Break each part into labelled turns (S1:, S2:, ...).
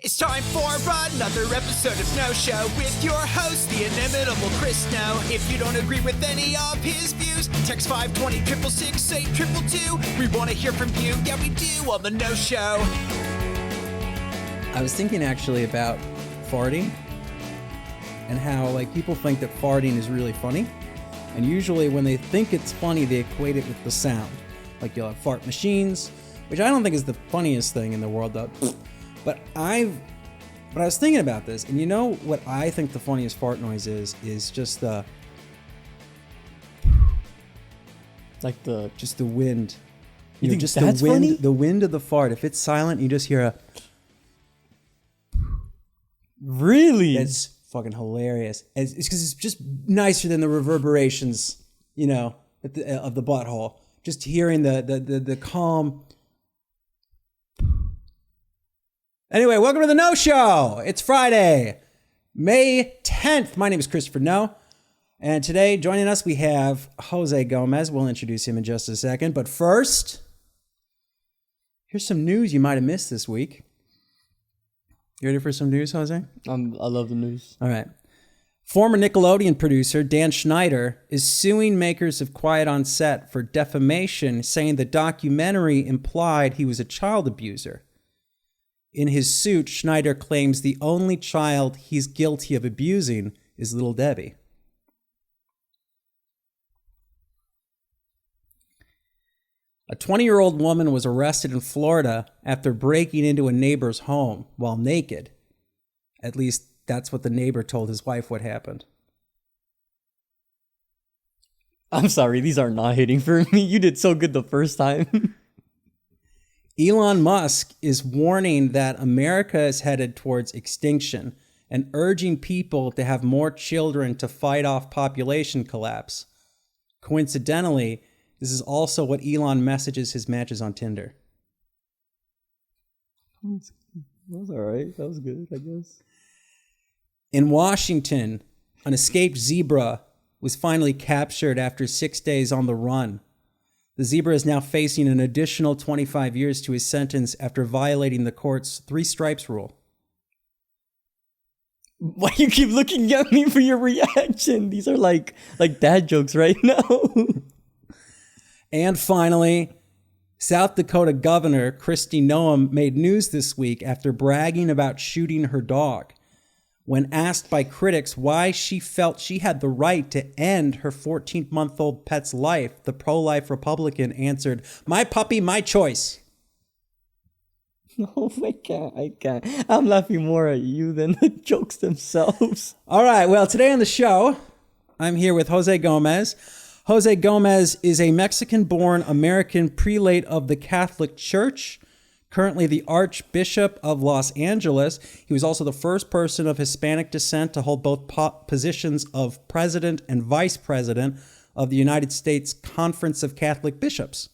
S1: It's time for another episode of No Show with your host, the inimitable Chris No. If you don't agree with any of his views, text 520-666-822. We want to hear from you. Yeah, we do on the No Show.
S2: I was thinking actually about farting and how like people think that farting is really funny. And usually when they think it's funny, they equate it with the sound. Like you'll have fart machines, which I don't think is the funniest thing in the world though. But I was thinking about this, and you know what I think the funniest fart noise is just the wind.
S3: You think
S2: just
S3: that's
S2: the wind,
S3: funny?
S2: the wind of the fart. If it's silent, you just hear a.
S3: Really?
S2: It's fucking hilarious. It's because it's just nicer than the reverberations, you know, of the butthole. Just hearing the calm. Anyway, welcome to the No Show. It's Friday, May 10th. My name is Christopher No. And today, joining us, we have Jose Gomez. We'll introduce him in just a second. But first, here's some news you might have missed this week. You ready for some news, Jose?
S3: I love the news.
S2: All right. Former Nickelodeon producer Dan Schneider is suing makers of Quiet on Set for defamation, saying the documentary implied he was a child abuser. In his suit, Schneider claims the only child he's guilty of abusing is little Debbie. A 20-year-old woman was arrested in Florida after breaking into a neighbor's home while naked. At least that's what the neighbor told his wife what happened.
S3: I'm sorry, these are not hitting for me. You did so good the first time.
S2: Elon Musk is warning that America is headed towards extinction and urging people to have more children to fight off population collapse. Coincidentally, this is also what Elon messages his matches on Tinder.
S3: That was all right. That was good, I guess.
S2: In Washington, an escaped zebra was finally captured after 6 days on the run. The zebra is now facing an additional 25 years to his sentence after violating the court's 3 stripes rule.
S3: Why you keep looking at me for your reaction? These are like dad jokes right now.
S2: And finally, South Dakota Governor Kristi Noem made news this week after bragging about shooting her dog. When asked by critics why she felt she had the right to end her 14-month-old pet's life, the pro-life Republican answered, "My puppy, my choice."
S3: Oh my God, I can't. I'm laughing more at you than the jokes themselves.
S2: All right, well, today on the show, I'm here with Jose Gomez. Jose Gomez is a Mexican-born American prelate of the Catholic Church, currently the archbishop of Los Angeles. He was also the first person of Hispanic descent to hold both positions of president and vice president of the United States Conference of Catholic Bishops.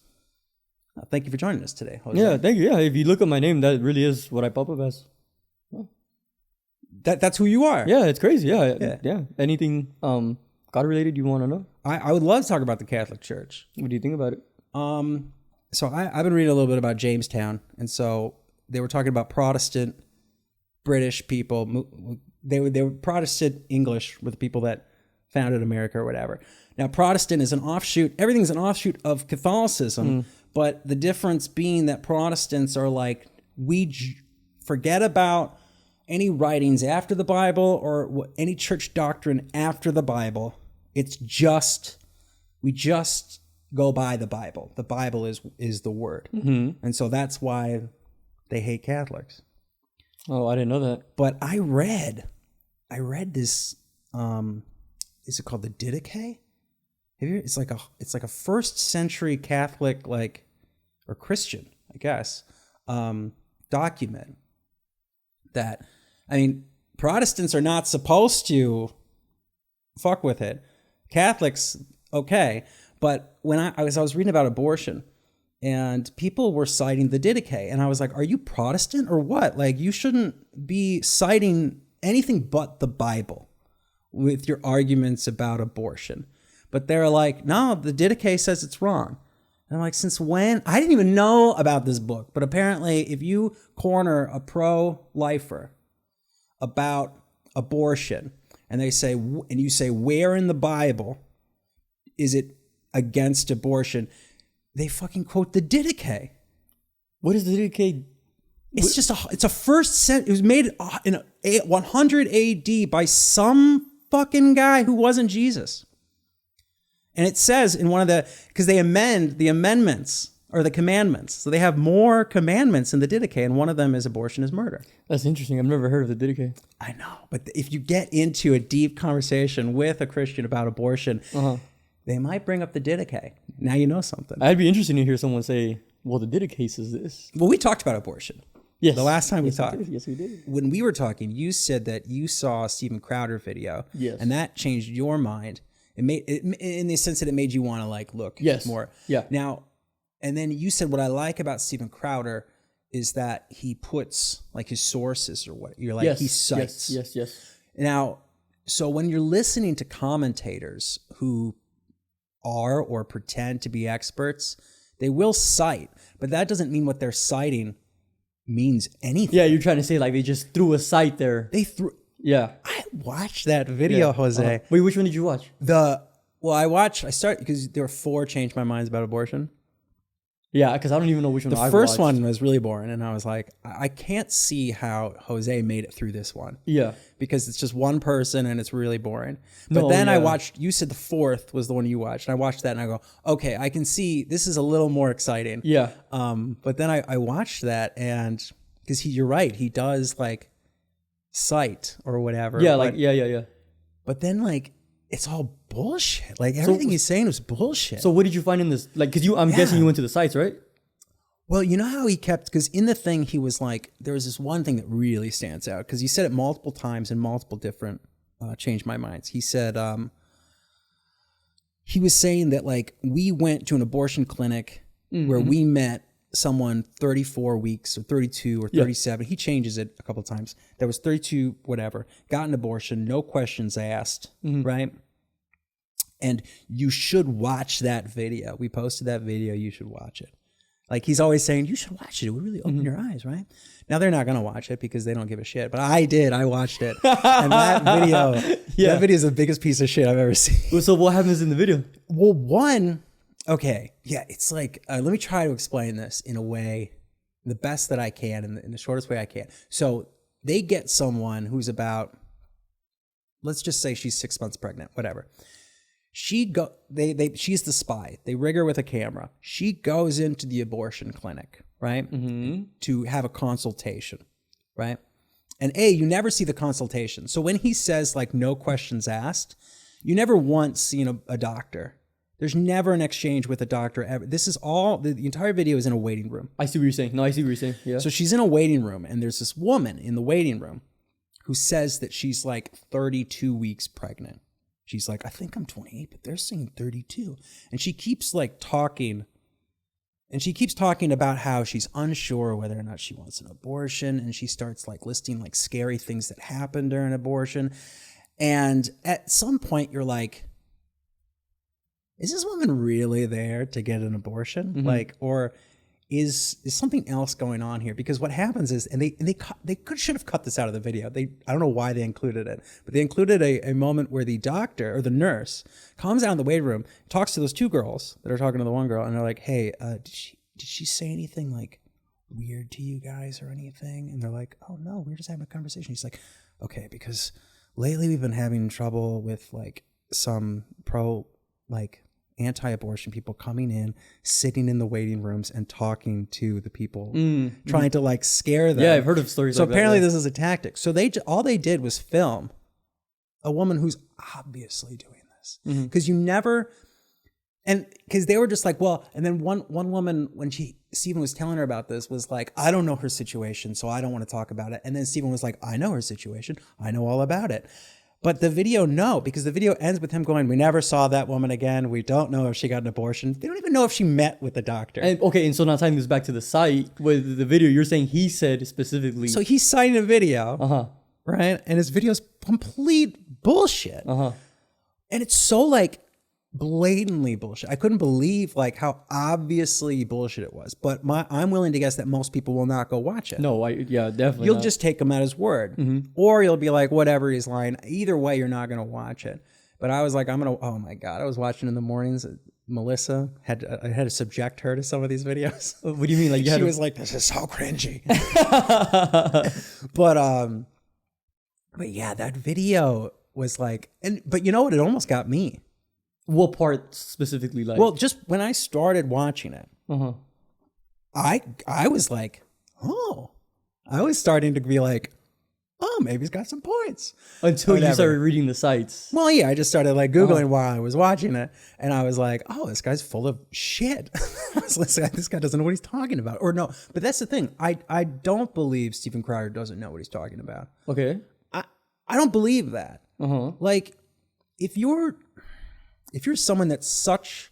S2: Thank you for joining us today, Jose.
S3: Yeah, thank you. Yeah, if you look at my name, that really is what I pop up as.
S2: That's who you are.
S3: Yeah, it's crazy. Yeah. Anything God-related you want to know?
S2: I would love to talk about the Catholic Church.
S3: What do you think about it?
S2: So I've been reading a little bit about Jamestown, and so they were talking about Protestant British people. They were Protestant English were the people that founded America or whatever. Now Protestant is an offshoot. Everything's an offshoot of Catholicism, but the difference being that Protestants are like forget about any writings after the Bible or any church doctrine after the Bible. It's just we just go by the Bible. The Bible is the word. Mm-hmm. And so that's why they hate Catholics.
S3: Oh, I didn't know that.
S2: But I read this, is it called the didache? It's like a first century Catholic, or Christian, I guess, document that, Protestants are not supposed to fuck with it. Catholics, okay. But when I was reading about abortion, and people were citing the didache, and I was like, are you Protestant or what? Like, you shouldn't be citing anything but the Bible with your arguments about abortion. But they're like, no, the didache says it's wrong. And I'm like, since when? I didn't even know about this book. But apparently, if you corner a pro-lifer about abortion, and you say, where in the Bible is it against abortion? They fucking quote the didache.
S3: What is the didache?
S2: It's a first sentence. It was made in 100 AD by some fucking guy who wasn't Jesus. And it says in one of because they amend the amendments or the commandments. So they have more commandments in the didache, and one of them is abortion is murder.
S3: That's interesting. I've never heard of the didache.
S2: I know. But if you get into a deep conversation with a Christian about abortion, they might bring up the didache. Now you know something.
S3: I'd be interested to hear someone say, well, the didache is this.
S2: Well, we talked about abortion.
S3: Yes.
S2: The last time we talked.
S3: Yes, we did.
S2: When we were talking, you said that you saw a Steven Crowder video.
S3: Yes.
S2: And that changed your mind. It made it in the sense that it made you want to look more.
S3: Yeah.
S2: Now, and then you said what I like about Steven Crowder is that he puts his sources or what you're he cites.
S3: Yes.
S2: Now, so when you're listening to commentators who are or pretend to be experts, they will cite, but that doesn't mean what they're citing means anything.
S3: Yeah, you're trying to say they just threw a site there.
S2: They threw.
S3: Yeah.
S2: I watched that video, Jose.
S3: Wait, which one did you watch?
S2: I started because there were 4 changed my minds about abortion.
S3: Yeah, because I don't even know which one
S2: The first one was really boring, and I was like, I can't see how Jose made it through this one.
S3: Yeah.
S2: Because it's just one person and it's really boring. But then I watched, you said the 4th was the one you watched, and I watched that and I go, okay, I can see this is a little more exciting.
S3: Yeah.
S2: But then I watched that, and because you're right, he does cite or whatever.
S3: Yeah, yeah.
S2: But then it's all bullshit. Everything he's saying is bullshit.
S3: So what did you find in this? Because I'm guessing you went to the sites, right?
S2: Well, you know how he kept, because in the thing he was there was this one thing that really stands out, because he said it multiple times in multiple different changed my minds. He said, he was saying that we went to an abortion clinic where we met someone 34 weeks or 32 or 37. He changes it a couple of times. That was 32, whatever, got an abortion, no questions asked, right? And you should watch that video. We posted that video. You should watch it. He's always saying, you should watch it. It would really open your eyes, right? Now, they're not going to watch it because they don't give a shit. But I did. I watched it. And that video, that video is the biggest piece of shit I've ever seen.
S3: So what happens in the video?
S2: Well, okay. Yeah, it's let me try to explain this in a way, the best that I can, in the shortest way I can. So they get someone who's about, let's just say she's 6 months pregnant, whatever. She's the spy. They rig her with a camera. She goes into the abortion clinic, right? To have a consultation, right? And you never see the consultation. So when he says no questions asked, you never once seen a doctor. There's never an exchange with a doctor ever. This is all, the entire video is in a waiting room.
S3: I see what you're saying. No, I see what you're saying. Yeah.
S2: So she's in a waiting room, and there's this woman in the waiting room who says that she's 32 weeks pregnant. She's I think I'm 28, but they're saying 32. And she keeps talking, and she keeps talking about how she's unsure whether or not she wants an abortion. And she starts listing scary things that happen during abortion. And at some point you're is this woman really there to get an abortion? Or is something else going on here? Because what happens is, and they should have cut this out of the video. I don't know why they included it, but they included a moment where the doctor or the nurse comes out in the waiting room, talks to those 2 girls that are talking to the one girl, and they're like, "Hey, did she say anything weird to you guys or anything?" And they're like, "Oh no, we're just having a conversation." He's like, "Okay, because lately we've been having trouble with some anti-abortion people coming in, sitting in the waiting rooms and talking to the people, trying to scare them."
S3: Yeah, I've heard of stories
S2: so
S3: like that.
S2: So apparently this is a tactic. So all they did was film a woman who's obviously doing this. Because you never, and because they were just well, and then one woman, when Stephen was telling her about this, was I don't know her situation, so I don't want to talk about it. And then Stephen was I know her situation. I know all about it. But the video, no, because the video ends with him going, "We never saw that woman again. We don't know if she got an abortion." They don't even know if she met with the doctor.
S3: And so now tying this back to the site with the video, you're saying he said specifically.
S2: So he's citing a video, right? And his video's complete bullshit. And it's so blatantly bullshit. I couldn't believe like how obviously bullshit it was. But I'm willing to guess that most people will not go watch it.
S3: No, definitely.
S2: You'll
S3: not.
S2: just take him at his word, or you'll be like, whatever, he's lying. Either way, you're not gonna watch it. But I was like, oh my god, I was watching in the mornings. Melissa I had to subject her to some of these videos.
S3: What do you mean? Like
S2: she was like, this is so cringy. But yeah, that video was like, but you know what? It almost got me.
S3: What part specifically? Like,
S2: Well, just when I started watching it, I was like, oh, I was starting to be like, oh, maybe he's got some points.
S3: until you started reading the sites.
S2: Well, yeah, I just started like Googling while I was watching it, and I was like, oh, this guy's full of shit. I was like, this guy doesn't know what he's talking about. Or no, but that's the thing. I don't believe Steven Crowder doesn't know what he's talking about.
S3: Okay.
S2: I don't believe that. Like, if you're someone that's such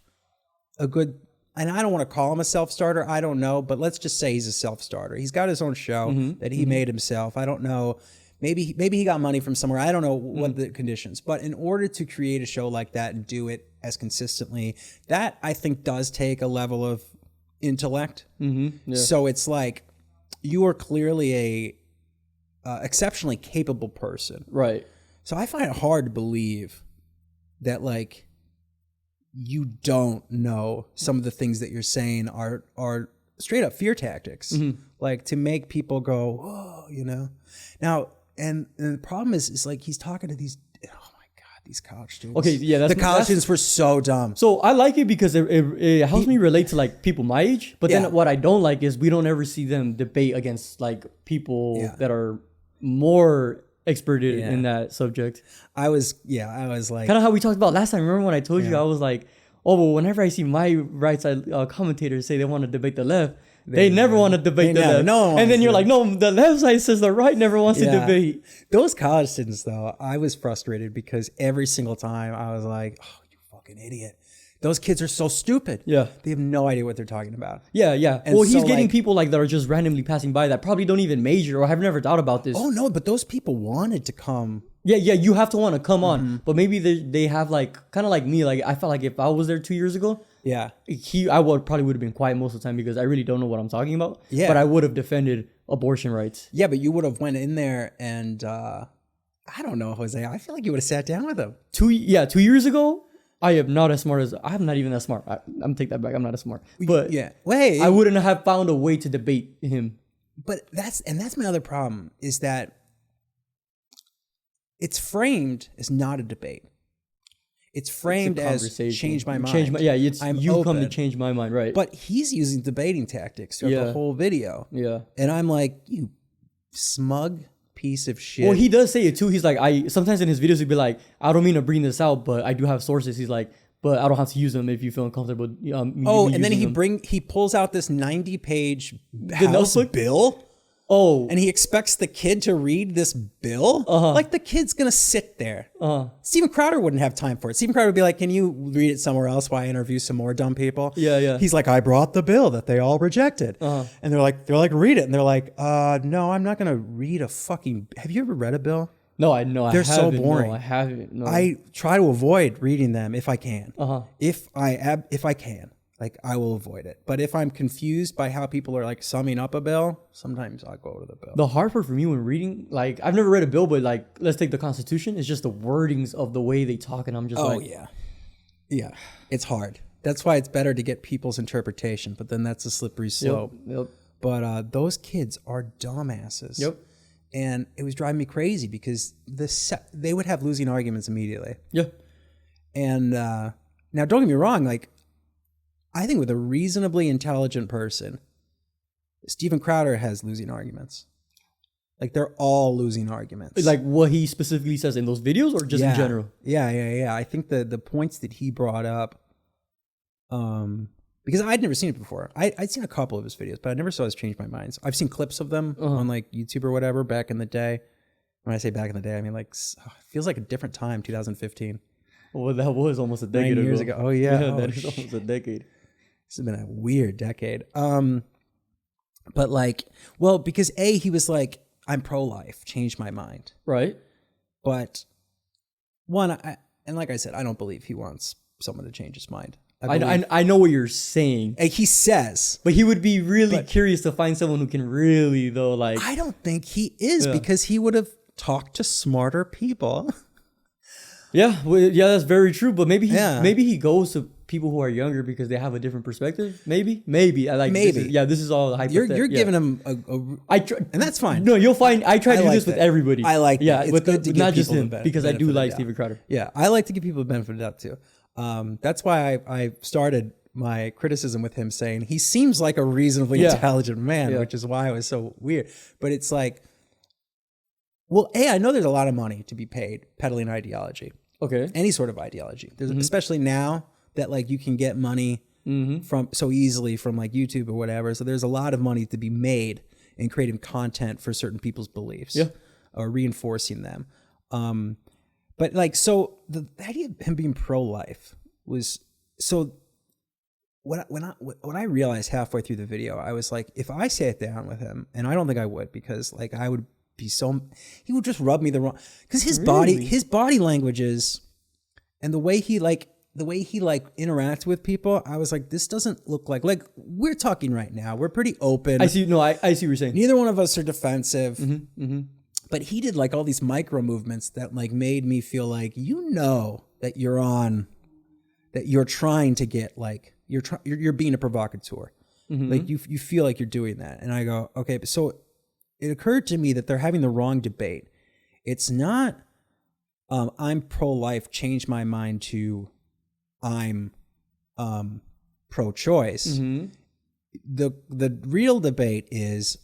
S2: a good, and I don't want to call him a self-starter, I don't know, but let's just say he's a self-starter. He's got his own show that he made himself. I don't know. Maybe he got money from somewhere. I don't know what the conditions. But in order to create a show like that and do it as consistently, that I think does take a level of intellect. So it's like, you are clearly a exceptionally capable person.
S3: Right.
S2: So I find it hard to believe that like you don't know some of the things that you're saying are straight up fear tactics, like to make people go, whoa, you know. Now, and the problem is like he's talking to these, oh my god, these college students.
S3: Okay, yeah,
S2: the college students were so dumb.
S3: So I like it because it helps me relate to like people my age. But then what I don't like is we don't ever see them debate against like people that are more experted in that subject.
S2: I was like,
S3: kind of how we talked about last time. Remember when I told you I was like, oh, well, whenever I see my right side commentators say they want to debate the left, they never want to debate the left.
S2: No one
S3: and then you're
S2: to.
S3: like, no, the left side says the right never wants to debate.
S2: Those college students, though, I was frustrated because every single time I was like, oh, you fucking idiot. Those kids are so stupid.
S3: Yeah.
S2: They have no idea what they're talking about.
S3: Yeah.
S2: And
S3: well, he's
S2: so,
S3: getting
S2: like,
S3: people like that are just randomly passing by that probably don't even major or have never thought about this.
S2: Oh, no, but those people wanted to come.
S3: Yeah, you have to want to come on. But maybe they have like, kind of like me, like I felt like if I was there 2 years ago, I probably would have been quiet most of the time because I really don't know what I'm talking about. Yeah. But I would have defended abortion rights.
S2: Yeah, but you would have went in there and, I don't know, Jose, I feel like you would have sat down with him.
S3: 2 years ago, I am not as smart as, I'm not even that smart. I'm take that back. I'm not as smart. But
S2: Wait,
S3: I wouldn't have found a way to debate him.
S2: But that's my other problem is that it's framed as not a debate. It's framed as change my mind.
S3: You come to change my mind, right?
S2: But he's using debating tactics throughout the whole video.
S3: Yeah.
S2: And I'm like, you smug piece of shit.
S3: Well, he does say it too. He's like, sometimes in his videos he'd be like, I don't mean to bring this out, but I do have sources. He's like, but I don't have to use them if you feel uncomfortable.
S2: And then he pulls out this 90-page House bill.
S3: Oh.
S2: And he expects the kid to read this bill? Like the kid's going to sit there. Steven Crowder wouldn't have time for it. Steven Crowder would be like, can you read it somewhere else while I interview some more dumb people?
S3: Yeah.
S2: He's like, I brought the bill that they all rejected. And they're like, read it. And they're like, no, I'm not going to read a fucking... Have you ever read a bill?
S3: No, I know.
S2: They're so boring.
S3: No, I haven't. No.
S2: I try to avoid reading them if I can. If I can. Like, I will avoid it. But if I'm confused by how people are, like, summing up a bill, sometimes I'll go to the bill.
S3: The hard part for me when reading, like, I've never read a bill, but, like, let's take the Constitution. It's just the wordings of the way they talk, and I'm just
S2: Yeah, it's hard. That's why it's better to get people's interpretation, but then that's a slippery slope.
S3: Yep.
S2: But those kids are dumbasses.
S3: Yep.
S2: And it was driving me crazy because they would have losing arguments immediately.
S3: Yeah.
S2: And now, don't get me wrong, like, I think with a reasonably intelligent person, Steven Crowder has losing arguments. Like, they're all losing arguments.
S3: Like what he specifically says in those videos or just in general?
S2: Yeah. I think the points that he brought up, because I'd never seen it before. I'd seen a couple of his videos, but I never saw his Change My Minds. I've seen clips of them on like YouTube or whatever back in the day. When I say back in the day, I mean like, it feels like a different time, 2015.
S3: Well, that was almost a decade
S2: 9 years ago. Oh, yeah.
S3: That is almost a decade.
S2: This has been a weird decade. But like, well, because he was like, I'm pro-life, changed my mind.
S3: Right.
S2: But one, and like I said, I don't believe he wants someone to change his mind.
S3: I know what you're saying.
S2: He says.
S3: But he would be really curious to find someone who can really, though, like...
S2: I don't think he is, because he would have talked to smarter people.
S3: Yeah, that's very true. But maybe he goes to people who are younger because they have a different perspective. Maybe. This is all hypothetical.
S2: You're giving him and that's fine.
S3: No, you'll find I try to do this with everybody.
S2: I like
S3: that.
S2: It's good to give
S3: not just
S2: people
S3: him,
S2: the
S3: because I do like
S2: doubt.
S3: Steven Crowder.
S2: Yeah, I like to give people the benefit of the doubt too. That's why I started my criticism with him saying he seems like a reasonably intelligent man, which is why it was so weird. But it's like, well, I know there's a lot of money to be paid peddling ideology.
S3: Okay.
S2: Any sort of ideology. There's especially now that like you can get money from so easily from like YouTube or whatever. So there's a lot of money to be made in creating content for certain people's beliefs or reinforcing them. But like, so the idea of him being pro-life was so when I realized halfway through the video, I was like, if I sat down with him, and I don't think I would, because like I would be he would just rub me the wrong, because his body languages and the way he interacts with people, I was like, this doesn't look like we're talking right now. We're pretty open.
S3: I see what you're saying.
S2: Neither one of us are defensive. But he did like all these micro movements that like made me feel like, that you're trying to get like, you're being a provocateur. Like you feel like you're doing that. And I go, okay, so it occurred to me that they're having the wrong debate. It's not, I'm pro-life, change my mind to I'm pro-choice. The real debate is,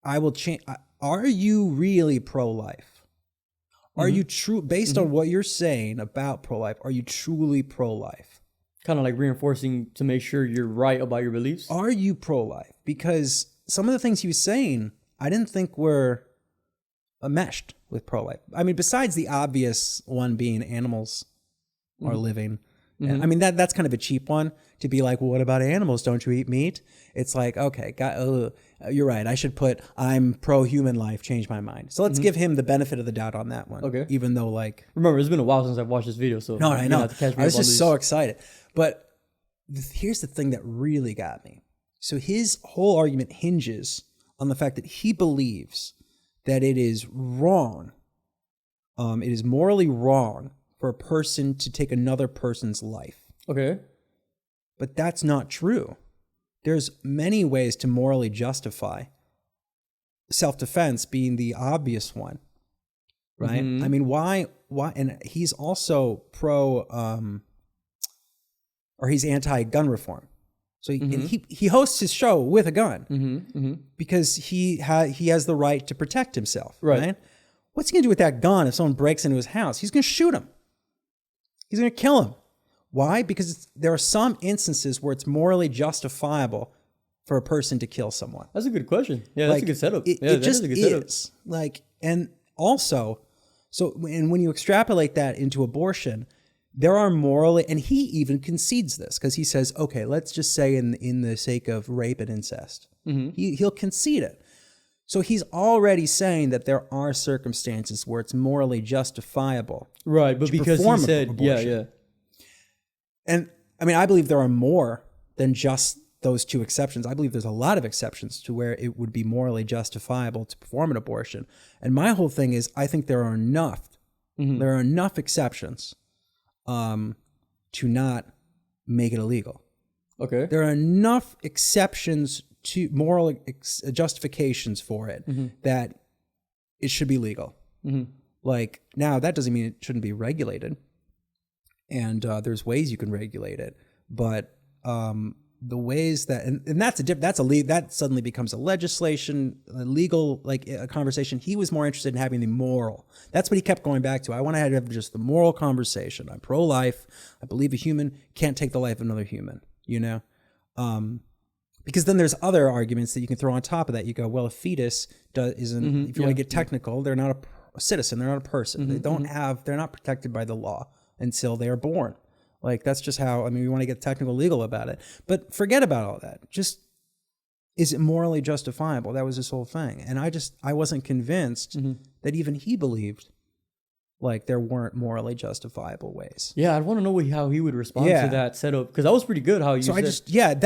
S2: I will change. Are you really pro-life? Are you true, based on what you're saying about pro-life, are you truly pro-life?
S3: Kind of like reinforcing to make sure you're right about your beliefs.
S2: Are you pro-life? Because some of the things he was saying, I didn't think were meshed with pro-life. I mean, besides the obvious one being animals are living. And I mean, that's kind of a cheap one to be like, well, what about animals? Don't you eat meat? It's like, okay, you're right. I should put, I'm pro-human life, change my mind. So let's give him the benefit of the doubt on that one.
S3: Okay.
S2: Even though like...
S3: Remember, it's been a while since I've watched this video, so...
S2: No, I know. I was just so excited. But here's the thing that really got me. So his whole argument hinges on the fact that he believes that it is wrong. It is morally wrong for a person to take another person's life.
S3: Okay.
S2: But that's not true. There's many ways to morally justify self-defense being the obvious one, right? I mean, why, and he's also he's anti-gun reform. So he hosts his show with a gun because he has the right to protect himself, right? What's he going to do with that gun if someone breaks into his house? He's going to shoot him. He's going to kill him. Why? Because there are some instances where it's morally justifiable for a person to kill someone.
S3: That's a good question. Yeah, that's a good setup.
S2: It just is. Like, and also, and when you extrapolate that into abortion, there are morally, and he even concedes this because he says, okay, let's just say in the sake of rape and incest, he'll concede it. So he's already saying that there are circumstances where it's morally justifiable.
S3: Right, but because he said, yeah.
S2: And I mean, I believe there are more than just those two exceptions. I believe there's a lot of exceptions to where it would be morally justifiable to perform an abortion. And my whole thing is, I think there are enough exceptions to not make it illegal.
S3: Okay.
S2: There are enough exceptions to moral justifications for it that it should be legal. Like, now that doesn't mean it shouldn't be regulated. And there's ways you can regulate it, but the ways that and that suddenly becomes a legal a conversation. He was more interested in having the moral. That's what he kept going back to. I want to have just the moral conversation. I'm pro-life. I believe a human can't take the life of another human. Because then there's other arguments that you can throw on top of that. You go, well, a fetus isn't. If you want to get technical, they're not a citizen. They're not a person. They don't have. They're not protected by the law until they are born. Like, that's just how, we want to get technical legal about it. But forget about all that. Just, is it morally justifiable? That was his whole thing. And I wasn't convinced that even he believed like there weren't morally justifiable ways.
S3: Yeah, I'd want to know how he would respond to that setup, because that was pretty good. How you
S2: so
S3: said.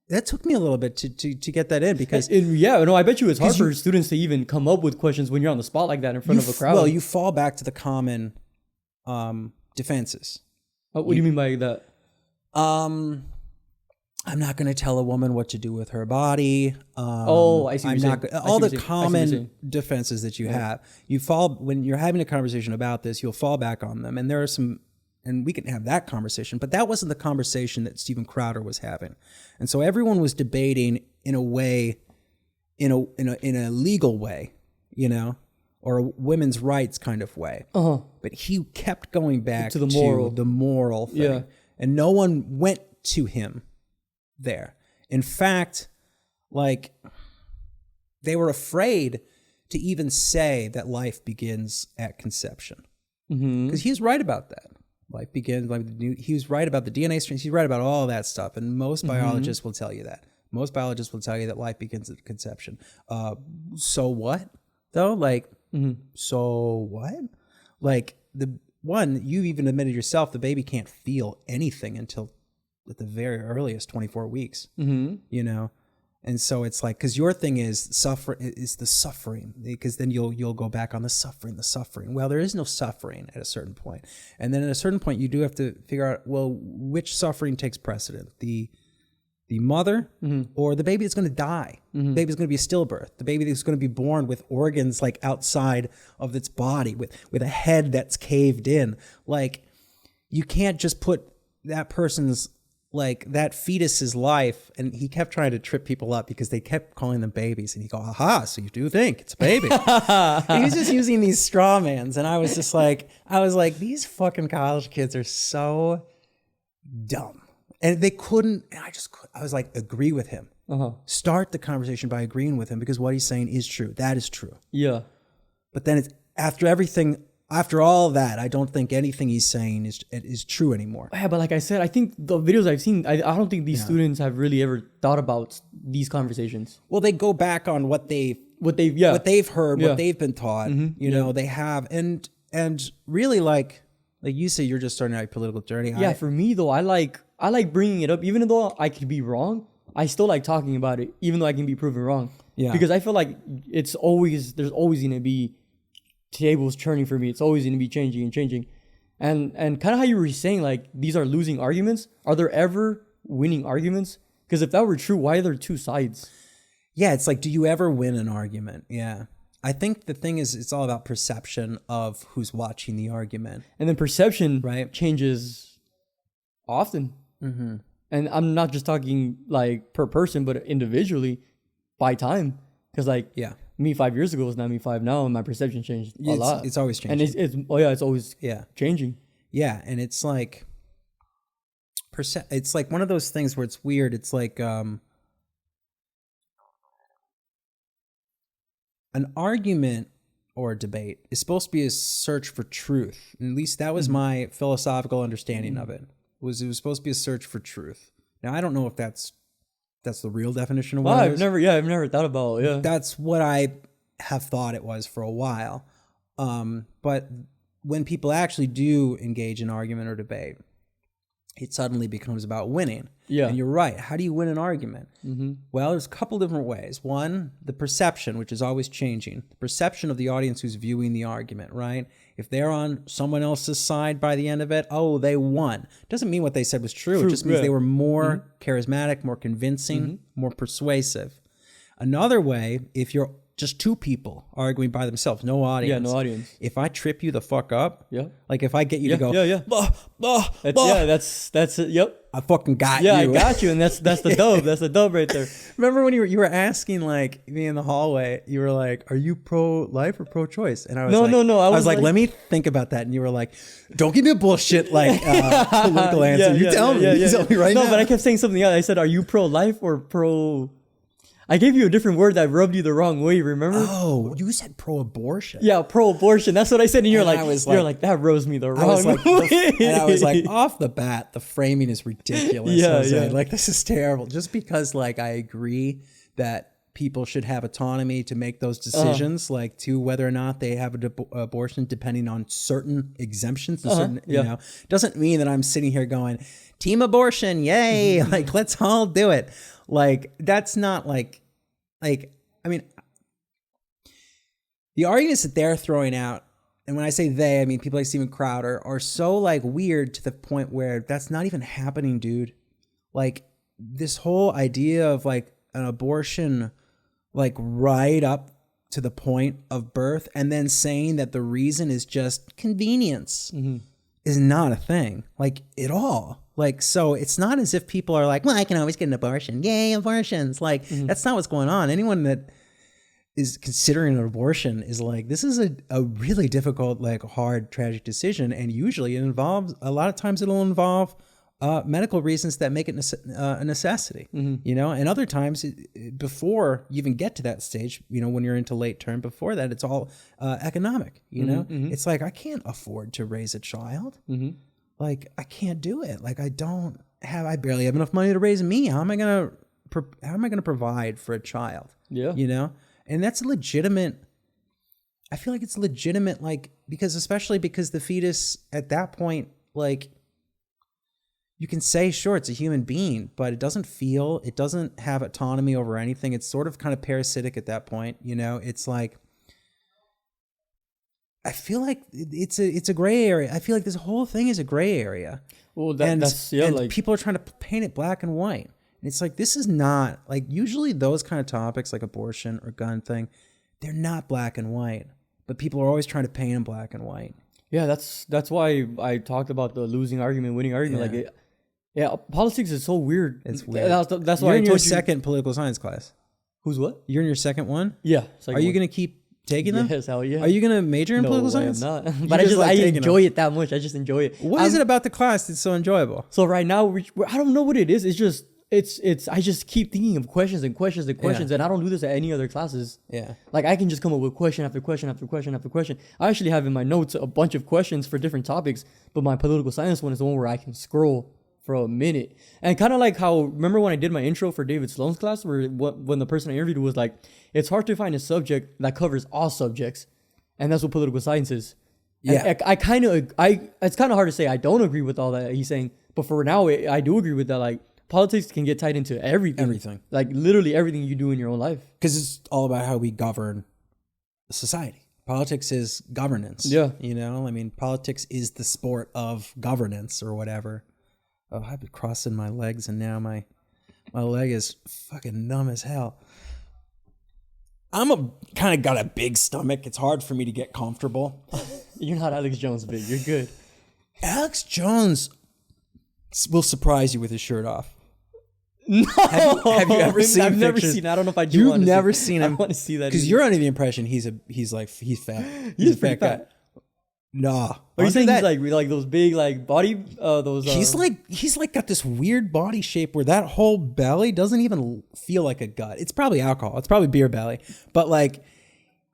S2: That took me a little bit to get that in, because
S3: I bet you it's hard for students to even come up with questions when you're on the spot like that in front of a crowd.
S2: Well, you fall back to the common defenses.
S3: What do you mean by that?
S2: I'm not going to tell a woman what to do with her body.
S3: I see.
S2: All the common defenses that you have. You fall when you're having a conversation about this. You'll fall back on them, and there are some. And we can have that conversation, but that wasn't the conversation that Steven Crowder was having. And so everyone was debating in a way, in a legal way, or a women's rights kind of way. But he kept going back to the moral thing. Yeah. And no one went to him there. In fact, like, they were afraid to even say that life begins at conception. Because he's right about that. Life begins, he was right about the DNA strands. He's right about all that stuff. And most biologists will tell you that. Most biologists will tell you that life begins at conception. So what, though? So what? Like, you even admitted yourself, the baby can't feel anything until at the very earliest 24 weeks, And so it's like, because your thing is the suffering, because then you'll go back on the suffering. Well, there is no suffering at a certain point. And then at a certain point, you do have to figure out, well, which suffering takes precedent? The mother or the baby that's going to die? The baby's going to be a stillbirth. The baby that's going to be born with organs like outside of its body, with a head that's caved in. Like, you can't just put that person's, like, that fetus's life, and he kept trying to trip people up because they kept calling them babies, and he go, aha, so you do think it's a baby. He was just using these straw mans, and I was like, these fucking college kids are so dumb. And they couldn't, and I was like, agree with him. Start the conversation by agreeing with him, because what he's saying is true. That is true. Yeah. But then after all that, I don't think anything he's saying is true anymore. Yeah,
S3: but like I said, I think the videos I've seen, I don't think these students have really ever thought about these conversations.
S2: Well, they go back on what they've heard, what they've been taught. They have, and really, like you say, you're just starting out your political journey.
S3: Yeah, for me though, I like bringing it up, even though I could be wrong. I still like talking about it, even though I can be proven wrong. Yeah, because I feel like there's always gonna be tables turning for me. It's always going to be changing. And kind of how you were saying, like, these are losing arguments. Are there ever winning arguments? Because if that were true, why are there two sides?
S2: Yeah, it's like, do you ever win an argument? Yeah. I think the thing is, it's all about perception of who's watching the argument.
S3: And then perception changes often. And I'm not just talking like per person, but individually by time. Because me 5 years ago is not me 5 now, and my perception changed a lot.
S2: It's always changing.
S3: And it's always changing.
S2: Yeah, and it's like it's like one of those things where it's weird. It's like an argument or a debate is supposed to be a search for truth. And at least that was my philosophical understanding of it. It was supposed to be a search for truth. Now, I don't know if that's the real definition of what it is.
S3: I've never thought about it. Yeah.
S2: That's what I have thought it was for a while. But when people actually do engage in argument or debate, it suddenly becomes about winning. Yeah. And you're right. How do you win an argument? Well, there's a couple different ways. One, the perception, which is always changing. The perception of the audience who's viewing the argument, right? If they're on someone else's side by the end of it, they won. Doesn't mean what they said was true. It just means they were more charismatic, more convincing, more persuasive. Another way, if you're just two people arguing by themselves, no audience.
S3: Yeah, no audience.
S2: If I trip you the fuck up, like if I get you to go,
S3: that's it. Yep.
S2: I fucking got
S3: you.
S2: Yeah,
S3: I got you, and that's the dub. That's the dub right there.
S2: Remember when you were asking, like, me in the hallway, you were like, "Are you pro-life or pro-choice?" And I was
S3: no.
S2: I was like, "Let me think about that." And you were like, "Don't give me a bullshit political answer. You tell me. You tell me right now."
S3: No, but I kept saying something else. I said, "Are you pro-life or pro?" I gave you a different word that rubbed you the wrong way, remember?
S2: Oh, you said pro-abortion.
S3: Yeah, pro-abortion. That's what I said. And you're like, that rubs me the wrong way.
S2: And I was like, off the bat, the framing is ridiculous. Like, this is terrible. Just because, like, I agree that people should have autonomy to make those decisions, like to whether or not they have an abortion, depending on certain exemptions. And certain, you know, doesn't mean that I'm sitting here going, team abortion, yay! Like, let's all do it. Like, that's not like, I mean, the arguments that they're throwing out, and when I say they, I mean people like Steven Crowder, are so like weird to the point where that's not even happening, dude. Like, this whole idea of like an abortion, like right up to the point of birth, and then saying that the reason is just convenience is not a thing, like, at all. Like, so it's not as if people are like, well, I can always get an abortion. Yay, abortions. Like, that's not what's going on. Anyone that is considering an abortion is like, this is a really difficult, like, hard, tragic decision. And usually it involves, a lot of times it'll involve medical reasons that make it a necessity, you know, and other times before you even get to that stage, you know, when you're into late term, before that, it's all economic, you know, it's like, I can't afford to raise a child. Like, I can't do it. Like, I barely have enough money to raise me. How am I going to provide for a child? Yeah. You know, and that's legitimate. I feel like it's legitimate, like, especially because the fetus at that point, like, you can say, sure, it's a human being, but it doesn't have autonomy over anything. It's sort of kind of parasitic at that point. You know, it's like, I feel like it's a gray area. I feel like this whole thing is a gray area. Well, that's like, people are trying to paint it black and white. And it's like, this is not, like, usually those kind of topics like abortion or gun thing, they're not black and white, but people are always trying to paint them black and white. Yeah, that's why I talked about the losing argument, winning argument. Politics is so weird. It's weird. That's why you're in your second political science class. Who's what? You're in your second one? Yeah. Are you going to keep taking them? Yes, hell yeah. Are you going to major in political science? No, I'm not. But I enjoy it that much. I just enjoy it. What is it about the class that's so enjoyable? So right now, I don't know what it is. It's just, I just keep thinking of questions and questions and questions, and I don't do this at any other classes. Yeah. Like, I can just come up with question after question after question after question. I actually have in my notes a bunch of questions for different topics, but my political science one is the one where I can scroll for a minute. And kind of like how, remember when I did my intro for David Sloan's class, where when the person I interviewed was like, it's hard to find a subject that covers all subjects, and that's what political science is. Yeah. And it's kind of hard to say I don't agree with all that he's saying, but for now, I do agree with that. Like, politics can get tied into everything. Like, literally everything you do in your own life. Because it's all about how we govern society. Politics is governance. Yeah. You know, I mean, politics is the sport of governance or whatever. Oh, I've been crossing my legs, and now my leg is fucking numb as hell. I'm kind of got a big stomach. It's hard for me to get comfortable. You're not Alex Jones big. You're good. Alex Jones will surprise you with his shirt off. No, have you ever seen? I've never seen. I don't know if I do. You've never seen him. I want to see that because you're under the impression he's fat. He's a fat guy. Nah. Are you saying he's like those big like body those he's like got this weird body shape where that whole belly doesn't even feel like a gut. It's probably alcohol. It's probably beer belly. But like,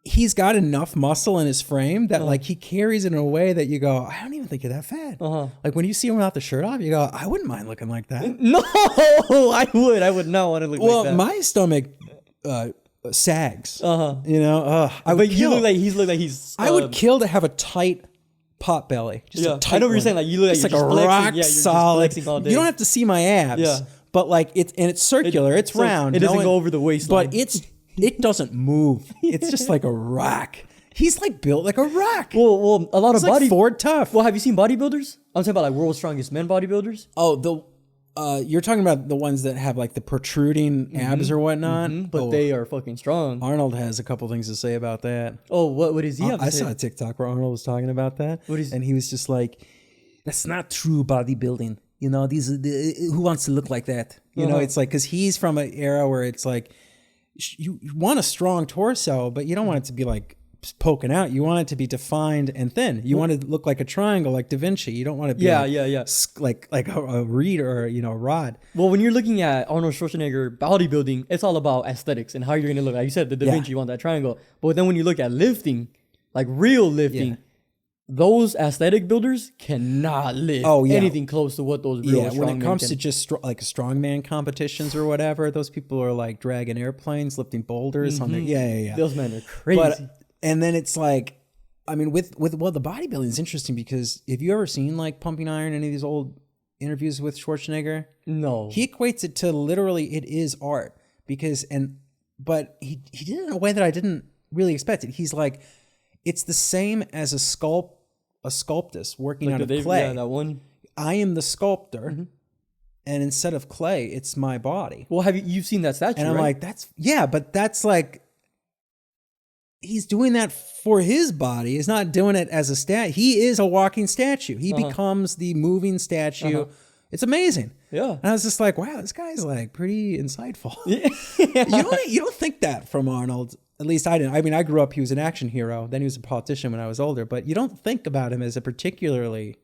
S2: he's got enough muscle in his frame that like he carries it in a way that you go, I don't even think you're that fat. Like, when you see him without the shirt off, you go, I wouldn't mind looking like that. No, I would not want to look like that. Well, my stomach sags. You know, I would kill. You look like he's I would kill to have a tight pot belly. Just a tight I know what you're saying. Like, you look like, you're like a rock solid. You don't have to see my abs. But like, it's circular. It's round. It doesn't go over the waistline. But it doesn't move. It's just like a rock. He's like built like a rock. Well, a lot of body. Like Ford Tough. Well, have you seen bodybuilders? I'm talking about like World's Strongest Men bodybuilders. Oh, you're talking about the ones that have like the protruding abs or whatnot. But they are fucking strong. Arnold has a couple things to say about that. Oh, what does he have to say? I saw a TikTok where Arnold was talking about that. And he was just like, that's not true bodybuilding. You know, who wants to look like that? You know, it's like, because he's from an era where it's like, you want a strong torso, but you don't want it to be like poking out. You want it to be defined and thin. You want it to look like a triangle, like Da Vinci. You don't want to be like a reed or a rod. Well, when you're looking at Arnold Schwarzenegger bodybuilding, it's all about aesthetics and how you're gonna look. Like you said, the Da Vinci, you want that triangle. But then when you look at lifting, like real lifting,
S3: those aesthetic builders cannot lift anything close to what those real
S2: when it comes to just like strongman competitions or whatever, those people are like dragging airplanes, lifting boulders on their
S3: Those men are crazy.
S2: And then it's like, I mean, with the bodybuilding is interesting because have you ever seen like Pumping Iron, any of these old interviews with Schwarzenegger?
S3: No.
S2: He equates it to literally it is art but he did it in a way that I didn't really expect it. He's like, it's the same as a sculptus working out of clay.
S3: Yeah, that one.
S2: I am the sculptor, and instead of clay, it's my body.
S3: Well, you've seen that statue?
S2: And I'm
S3: right?
S2: like, but that's like, he's doing that for his body. He's not doing it as a statue. He is a walking statue. He becomes the moving statue. It's amazing.
S3: Yeah.
S2: And I was just like, wow, this guy's like pretty insightful.
S3: Yeah.
S2: You don't think that from Arnold. At least I didn't. I mean, I grew up, he was an action hero. Then he was a politician when I was older. But you don't think about him as a particularly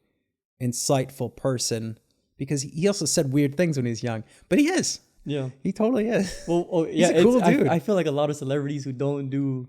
S2: insightful person because he also said weird things when he was young. But he is.
S3: Yeah.
S2: He totally is.
S3: Well,
S2: he's a cool dude.
S3: I feel like a lot of celebrities who don't do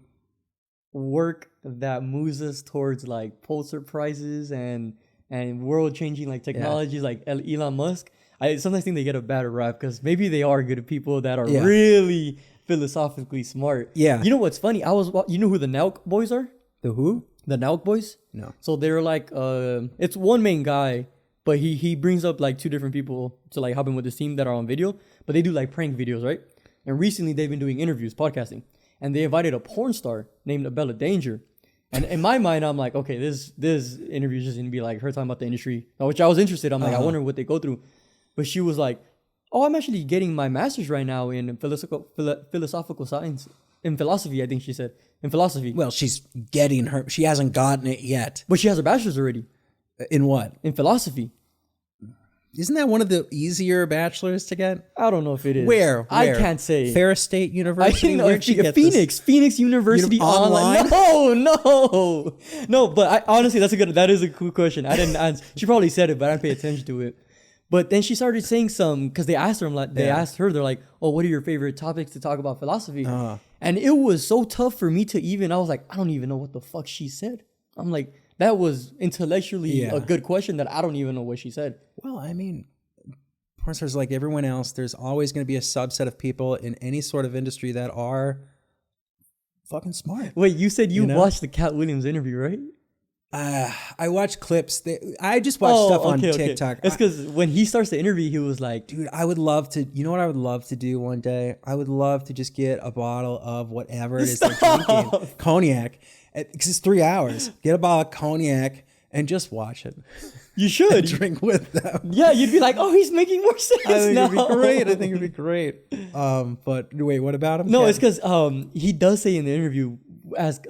S3: work that moves us towards like Pulitzer Prizes and world-changing like technologies like Elon Musk, I sometimes think they get a bad rap because maybe they are good people that are really philosophically smart. Yeah. You know what's funny? You know who the Nauk boys are?
S2: The who?
S3: The Nauk boys?
S2: No.
S3: So they're like, it's one main guy, but he brings up like two different people to like help him with his team that are on video, but they do like prank videos, right? And recently they've been doing interviews, podcasting, and they invited a porn star named Abella Danger. And in my mind, I'm like, okay, this interview is just going to be like her talking about the industry, which I was interested. I'm like, I wonder what they go through. But she was like, oh, I'm actually getting my master's right now in philosophical science. In philosophy, I think she said. In philosophy.
S2: Well, she hasn't gotten it yet.
S3: But she has her bachelor's already.
S2: In what?
S3: In philosophy.
S2: Isn't that one of the easier bachelors to get?
S3: I don't know if it is.
S2: Where?
S3: I can't say.
S2: Ferris State University?
S3: I think Phoenix University online. No. But honestly, that is a cool question. I didn't answer. She probably said it, but I didn't pay attention to it. But then she started saying some because they asked her. They're like, "Oh, what are your favorite topics to talk about philosophy?" And it was so tough for me to I was like, I don't even know what the fuck she said. I'm like, that was intellectually a good question that I don't even know what she said.
S2: Well, I mean, porn stars like everyone else, there's always going to be a subset of people in any sort of industry that are fucking smart.
S3: Wait, you said you watched the Cat Williams interview, right?
S2: I watched clips. I just watched stuff on TikTok.
S3: It's because when he starts the interview, he was like,
S2: dude, I would love to, you know what I would love to do one day? I would love to just get a bottle of whatever it is they're drinking. Cognac. Because it's 3 hours. Get a bottle of cognac and just watch it.
S3: You should.
S2: Drink with them.
S3: Yeah, you'd be like, oh, he's making more sense now.
S2: I think it'd be great. But wait, what about him?
S3: No, it's because he does say in the interview, as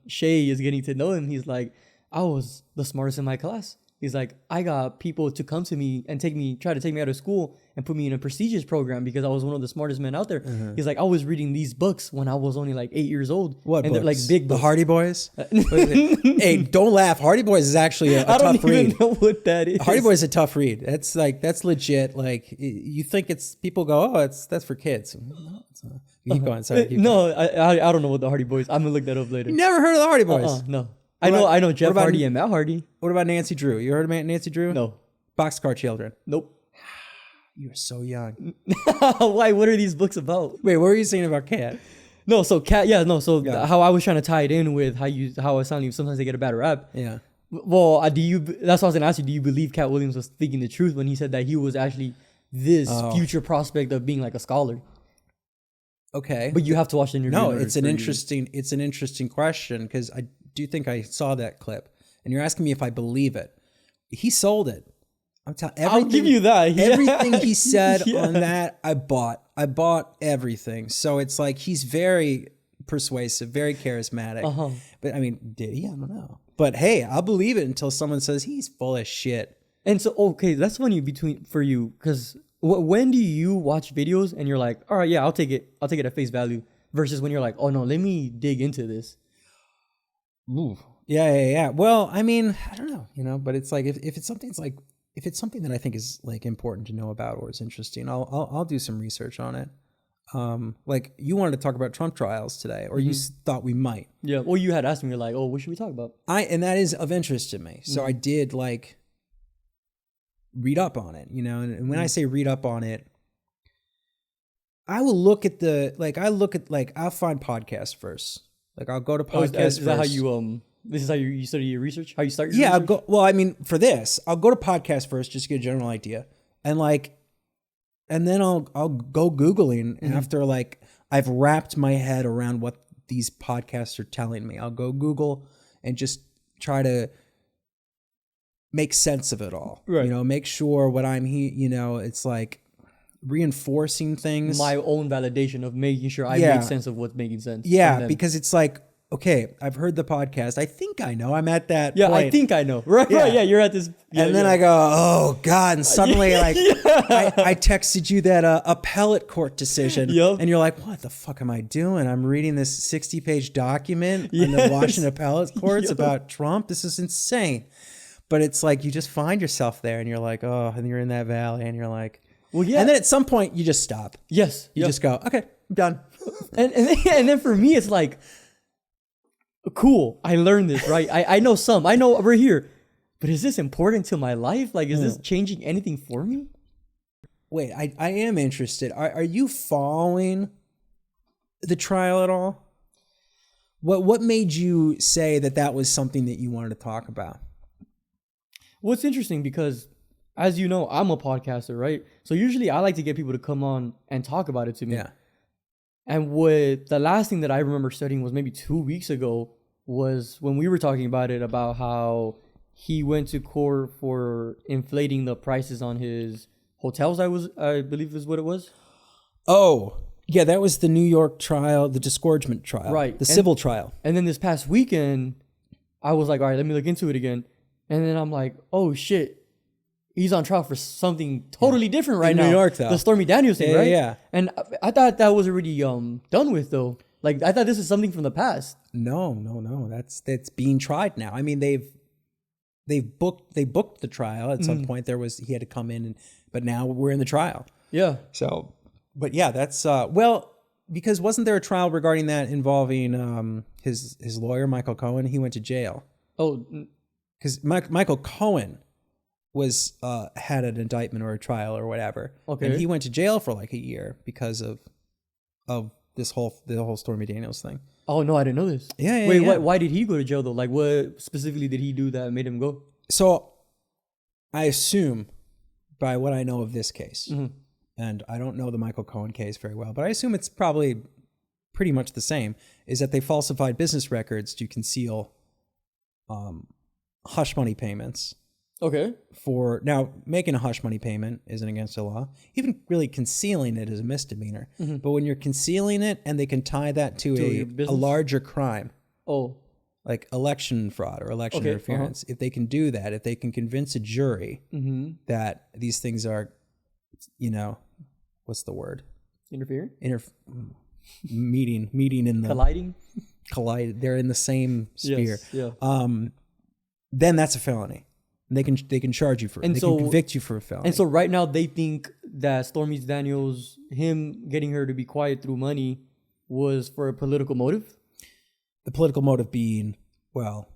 S3: Shay is getting to know him, he's like, I was the smartest in my class. He's like, I got people to come to me and try to take me out of school and put me in a prestigious program because I was one of the smartest men out there. He's like, I was reading these books when I was only like 8 years old.
S2: What
S3: and
S2: books?
S3: They're like big books.
S2: The Hardy Boys? Hey, don't laugh. Hardy Boys is actually a tough read. I don't even
S3: know what that is.
S2: Hardy Boys is a tough read. That's legit. Like, you think people go, oh, that's for kids. No, it's not. Keep going. Sorry.
S3: No, I don't know what the Hardy Boys. I'm gonna look that up later.
S2: You never heard of the Hardy Boys?
S3: No. I know Jeff Hardy and Matt Hardy.
S2: What about Nancy Drew? You heard of Nancy Drew?
S3: No.
S2: Boxcar Children?
S3: Nope.
S2: You're so young.
S3: Why? What are these books about?
S2: Wait, what were you saying about Cat?
S3: No, so Cat, how I was trying to tie it in with how I was telling you sometimes they get a bad rap.
S2: Yeah.
S3: Well, that's what I was going to ask you. Do you believe Cat Williams was speaking the truth when he said that he was actually this future prospect of being like a scholar?
S2: Okay.
S3: But you have to watch the interview.
S2: No, it's an interesting question because I do think I saw that clip, and you're asking me if I believe it. He sold it.
S3: I'll give you that.
S2: Yeah. Everything he said on that, I bought. I bought everything. So it's like he's very persuasive, very charismatic. But I mean, did he? I don't know. But hey, I'll believe it until someone says he's full of shit.
S3: And so, okay, that's funny for you because when do you watch videos and you're like, all right, yeah, I'll take it at face value, versus when you're like, oh no, let me dig into this.
S2: Ooh. Yeah. Well, I mean, I don't know, but it's like if it's something that I think is like important to know about or is interesting, I'll do some research on it. Like you wanted to talk about Trump trials today, or you thought we might.
S3: Yeah. Well, you had asked me like, oh, what should we talk about?
S2: And that is of interest to me. So I did like read up on it, and when I say read up on it, I will look at I'll find podcasts first. Like I'll go to podcasts
S3: is that how you, this is how you study your research? How you start your research?
S2: For this, I'll go to podcasts first, just to get a general idea. And then I'll go Googling after I've wrapped my head around what these podcasts are telling me. I'll go Google and just try to make sense of it all.
S3: Right.
S2: Make sure what I'm it's like reinforcing things.
S3: My own validation of making sure I make sense of what's making sense.
S2: Yeah, because it's like, okay, I've heard the podcast. I think I know. I'm at that point.
S3: I think I know. Right, right. Yeah, you're at this. Yeah,
S2: and then I go, oh, God. And suddenly, I texted you that appellate court decision.
S3: Yep.
S2: And you're like, what the fuck am I doing? I'm reading this 60-page document in the Washington appellate courts about Trump. This is insane. But it's like you just find yourself there and you're like, oh, and you're in that valley and you're like, well, yeah. And then at some point, you just stop.
S3: Yes.
S2: You just go, okay, I'm done.
S3: and then for me, it's like, cool, I learned this, right? I know some. I know we're here. But is this important to my life? Like, is this changing anything for me?
S2: Wait, I am interested. Are you following the trial at all? What made you say that was something that you wanted to talk about?
S3: Well, it's interesting because, as you know, I'm a podcaster, right? So usually I like to get people to come on and talk about it to me.
S2: Yeah.
S3: And the last thing that I remember studying was maybe 2 weeks ago was when we were talking about it, about how he went to court for inflating the prices on his hotels, I believe is what it was.
S2: Oh, yeah, that was the New York trial, the disgorgement trial.
S3: Right.
S2: The civil trial.
S3: And then this past weekend, I was like, all right, let me look into it again. And then I'm like, oh, shit. He's on trial for something totally different right now.
S2: In New York, though.
S3: The Stormy Daniels thing, right?
S2: Yeah.
S3: And I thought that was already done with, though. Like, I thought this is something from the past.
S2: No. That's being tried now. I mean, they booked the trial at some point. He had to come in, but now we're in the trial.
S3: Yeah.
S2: So, but yeah, that's because wasn't there a trial regarding that involving his lawyer Michael Cohen? He went to jail.
S3: Oh,
S2: because Michael Cohen was had an indictment or a trial or whatever.
S3: Okay.
S2: And he went to jail for like a year because of the whole Stormy Daniels thing.
S3: Oh no, I didn't know this.
S2: Yeah.
S3: Wait, why did he go to jail though? Like, what specifically did he do that made him go?
S2: So, I assume, by what I know of this case, and I don't know the Michael Cohen case very well, but I assume it's probably pretty much the same, is that they falsified business records to conceal hush money payments.
S3: Okay.
S2: Now, making a hush money payment isn't against the law. Even really concealing it is a misdemeanor. But when you're concealing it and they can tie that to a larger crime, like election fraud or election interference, if they can do that, if they can convince a jury that these things are, what's the word?
S3: Interfering?
S2: Meeting in the...
S3: Colliding?
S2: Collide. They're in the same sphere.
S3: Yes, yeah.
S2: Then that's a felony. They can charge you for it. They can convict you for a felony.
S3: And so right now they think that Stormy Daniels, him getting her to be quiet through money, was for a political motive?
S2: The political motive being, well,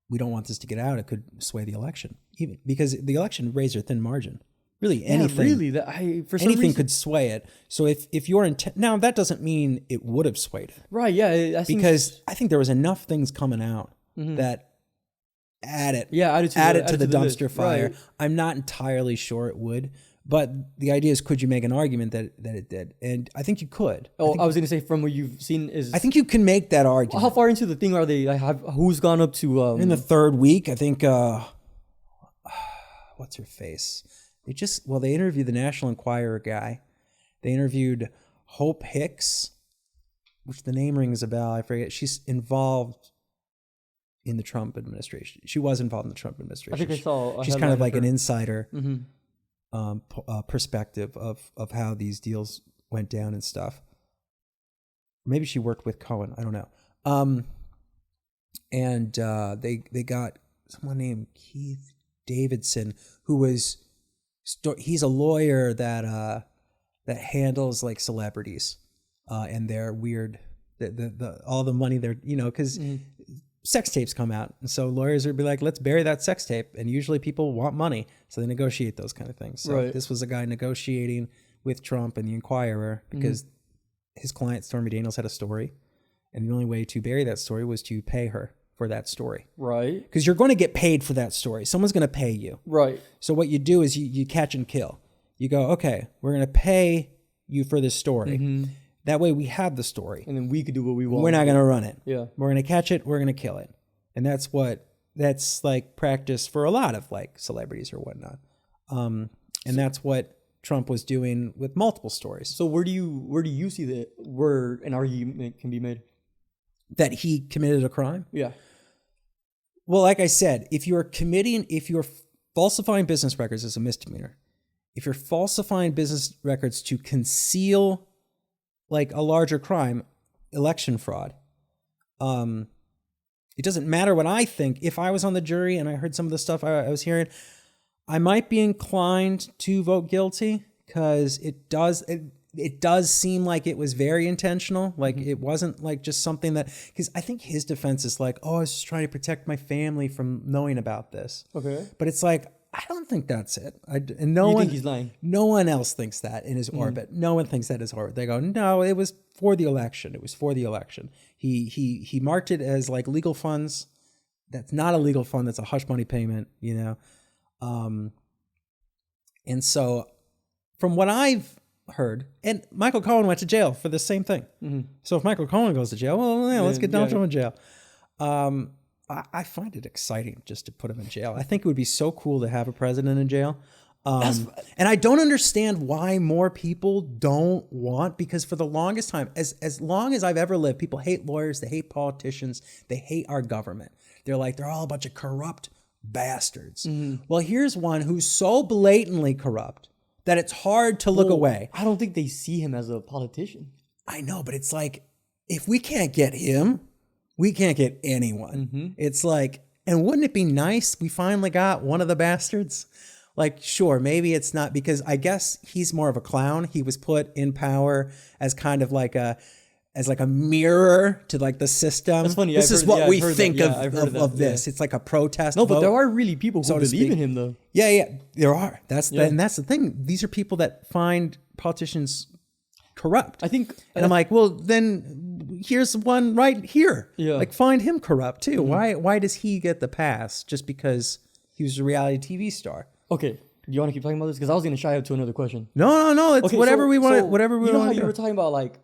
S2: we don't want this to get out. It could sway the election. Even because the election razor thin margin. Really anything.
S3: Yeah, really.
S2: Anything could sway it. So if you're now that doesn't mean it would have swayed it.
S3: Right, yeah.
S2: I think there was enough things coming out that added to the dumpster fire. Right. I'm not entirely sure it would, but the idea is, could you make an argument that it did? And I think you could.
S3: I was going to say, from what you've seen, I
S2: think you can make that argument.
S3: How far into the thing are they? Who's gone up to?
S2: In the third week, I think. What's her face? They interviewed the National Enquirer guy. They interviewed Hope Hicks, which the name rings a bell. I forget. She's involved in the Trump administration. She was involved in the Trump administration.
S3: I think I saw.
S2: She's kind of like an insider perspective of how these deals went down and stuff. Maybe she worked with Cohen. I don't know. And they got someone named Keith Davidson, who was he's a lawyer that handles like celebrities. and their weird, the all the money they're, because sex tapes come out. And so lawyers would be like, let's bury that sex tape. And usually people want money. So they negotiate those kind of things. So this was a guy negotiating with Trump and the Inquirer because his client, Stormy Daniels, had a story. And the only way to bury that story was to pay her for that story.
S3: Right.
S2: Because you're going to get paid for that story. Someone's going to pay you.
S3: Right.
S2: So what you do is you catch and kill. You go, okay, we're going to pay you for this story. That way we have the story.
S3: And then we could do what we want.
S2: We're not going to run it.
S3: Yeah.
S2: We're going to catch it. We're going to kill it. And that's like practice for a lot of like celebrities or whatnot. And that's what Trump was doing with multiple stories.
S3: So where do you see that where an argument can be made?
S2: That he committed a crime?
S3: Yeah.
S2: Well, like I said, if you're falsifying business records as a misdemeanor, if you're falsifying business records to conceal like a larger crime, election fraud, it doesn't matter what I think. If I was on the jury and I heard some of the stuff I was hearing, I might be inclined to vote guilty because it does seem like it was very intentional. Like it wasn't like just something because I think his defense is like, oh, I was just trying to protect my family from knowing about this.
S3: Okay.
S2: But it's like, I don't think that's it.
S3: Think he's lying?
S2: No one else thinks that in his orbit. No one thinks that in his orbit. They go, no, it was for the election. It was for the election. He marked it as like legal funds. That's not a legal fund. That's a hush money payment, And so from what I've heard, and Michael Cohen went to jail for the same thing. So if Michael Cohen goes to jail, well, yeah, let's get Donald Trump in jail. I find it exciting just to put him in jail. I think it would be so cool to have a president in jail. And I don't understand why more people don't want, because for the longest time, as long as I've ever lived, people hate lawyers, they hate politicians, they hate our government. They're like, they're all a bunch of corrupt bastards. Well, here's one who's so blatantly corrupt that it's hard to look away.
S3: I don't think they see him as a politician.
S2: I know, but it's like, if we can't get him, we can't get anyone. It's like, and wouldn't it be nice we finally got one of the bastards? Like, sure, maybe it's not, because I guess he's more of a clown. He was put in power as kind of like a mirror to like the system.
S3: That's funny.
S2: This is what we think of this.
S3: Yeah.
S2: It's like a protest.
S3: No, but there are really people who believe in him, though.
S2: Yeah, there are. And that's the thing. These are people that find politicians corrupt.
S3: I think,
S2: and I'm like, well, then here's one right here.
S3: Yeah.
S2: Like, find him corrupt too. Why does he get the pass just because he was a reality TV star?
S3: Okay. Do you want to keep talking about this? Because I was going to shy up to another question.
S2: No. It's okay, whatever we want. Whatever we want.
S3: How you were talking about, like,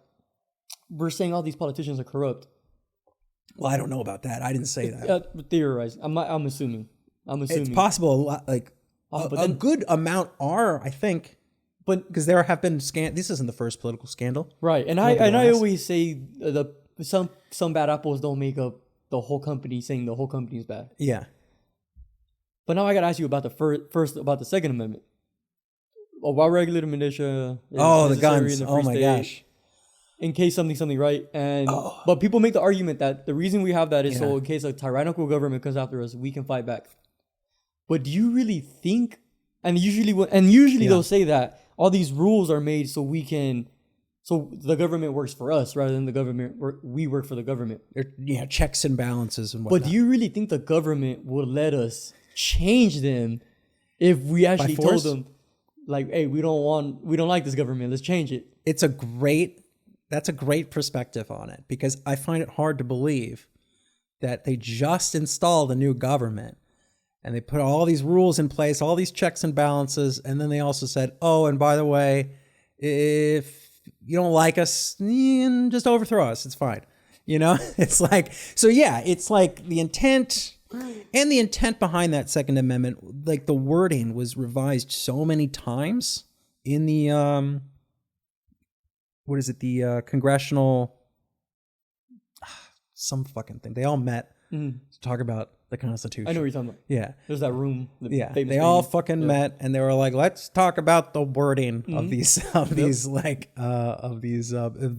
S3: we're saying all these politicians are corrupt.
S2: Well, I don't know about that. I didn't say that.
S3: Theorize. I'm assuming.
S2: It's possible. A lot, like a good amount are, I think. But because there have been this isn't the first political scandal,
S3: right? And I always say some bad apples don't make up the whole company. Saying the whole company is bad.
S2: Yeah.
S3: But now I gotta ask you about about the Second Amendment. A well-regulated militia.
S2: The guns. Oh my gosh.
S3: In case something right, but people make the argument that the reason we have that is so in case a tyrannical government comes after us, we can fight back. But do you really think? And usually they'll say that all these rules are made so the government works for us rather than we work for the government.
S2: Yeah, checks and balances and whatnot.
S3: But do you really think the government will let us change them if we actually told them, like, hey, we don't like this government, let's change it?
S2: That's a great perspective on it, because I find it hard to believe that they just installed a new government and they put all these rules in place, all these checks and balances, and then they also said, oh, and by the way, if you don't like us, just overthrow us, it's fine. It's like, so yeah, it's like the intent behind that Second Amendment, like the wording was revised so many times in the what is it? The congressional, some fucking thing. They all met to talk about the Constitution.
S3: I know what you're talking about.
S2: Yeah.
S3: There's that room.
S2: They all fucking met, and they were like, let's talk about the wording of the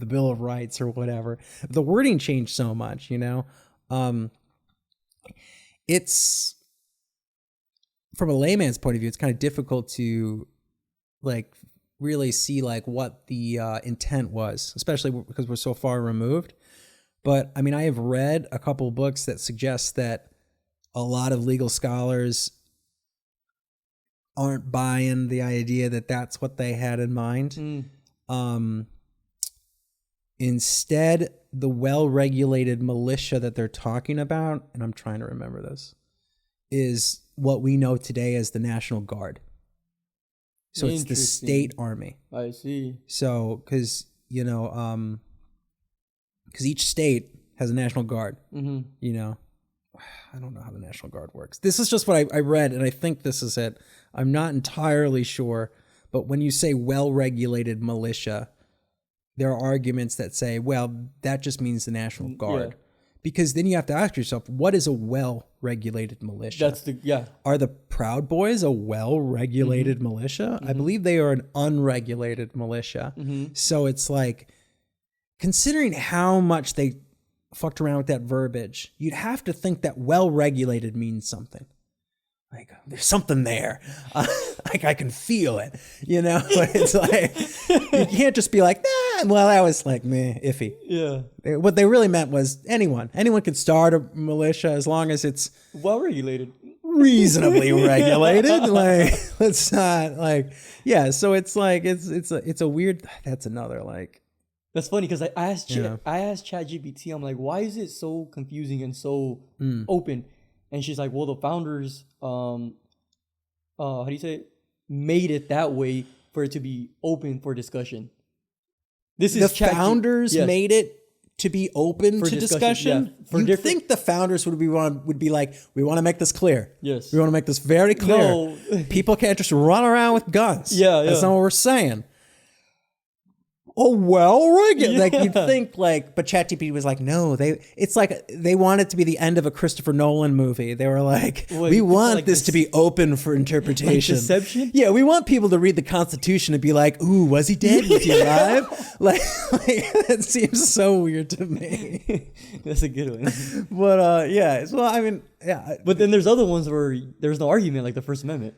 S2: Bill of Rights or whatever. The wording changed so much, it's, from a layman's point of view, it's kind of difficult to like really see like what the intent was, especially because we're so far removed. But I mean, I have read a couple of books that suggest that a lot of legal scholars aren't buying the idea that that's what they had in mind. Instead, the well-regulated militia that they're talking about, and I'm trying to remember this, is what we know today as the National Guard. So it's the state army.
S3: I see.
S2: So, because, you know, because each state has a National Guard, you know. I don't know how the National Guard works. This is just what I read, and I think this is it. I'm not entirely sure, but when you say well-regulated militia, there are arguments that say, well, that just means the National Guard. Yeah. Because then you have to ask yourself, what is a well-regulated militia? Are the Proud Boys a well-regulated militia? I believe they are an unregulated militia. So it's like, considering how much they fucked around with that verbiage, you'd have to think that well-regulated means something. Like, there's something there. Like, I can feel it, you know? It's like, you can't just be like, nah, well, that was like, meh, iffy.
S3: Yeah.
S2: What they really meant was anyone could start a militia as long as it's
S3: well-regulated.
S2: Reasonably regulated. Like, let's not, like, yeah, so it's like, it's a weird, that's another, like.
S3: That's funny because I asked ChatGPT, I'm like, why is it so confusing and so open? And she's like, well, the founders, how do you say it? Made it that way for it to be open for discussion. This is
S2: the founders made it to be open for discussion. Yeah, you'd think the founders would be like, we want to make this clear.
S3: Yes,
S2: we want to make this very clear.
S3: No.
S2: People can't just run around with guns.
S3: Yeah,
S2: that's not what we're saying. Oh, well, regulated. Like, you'd think, like, but ChatGPT was like, no, it's like they want it to be the end of a Christopher Nolan movie. They were like, we want like this to be open for interpretation.
S3: Like Deception?
S2: Yeah, we want people to read the Constitution and be like, ooh, was he dead? Was he alive? like that seems so weird to me.
S3: That's a good one.
S2: But, yeah, well, I mean, yeah.
S3: But then there's other ones where there's no argument, like the First Amendment.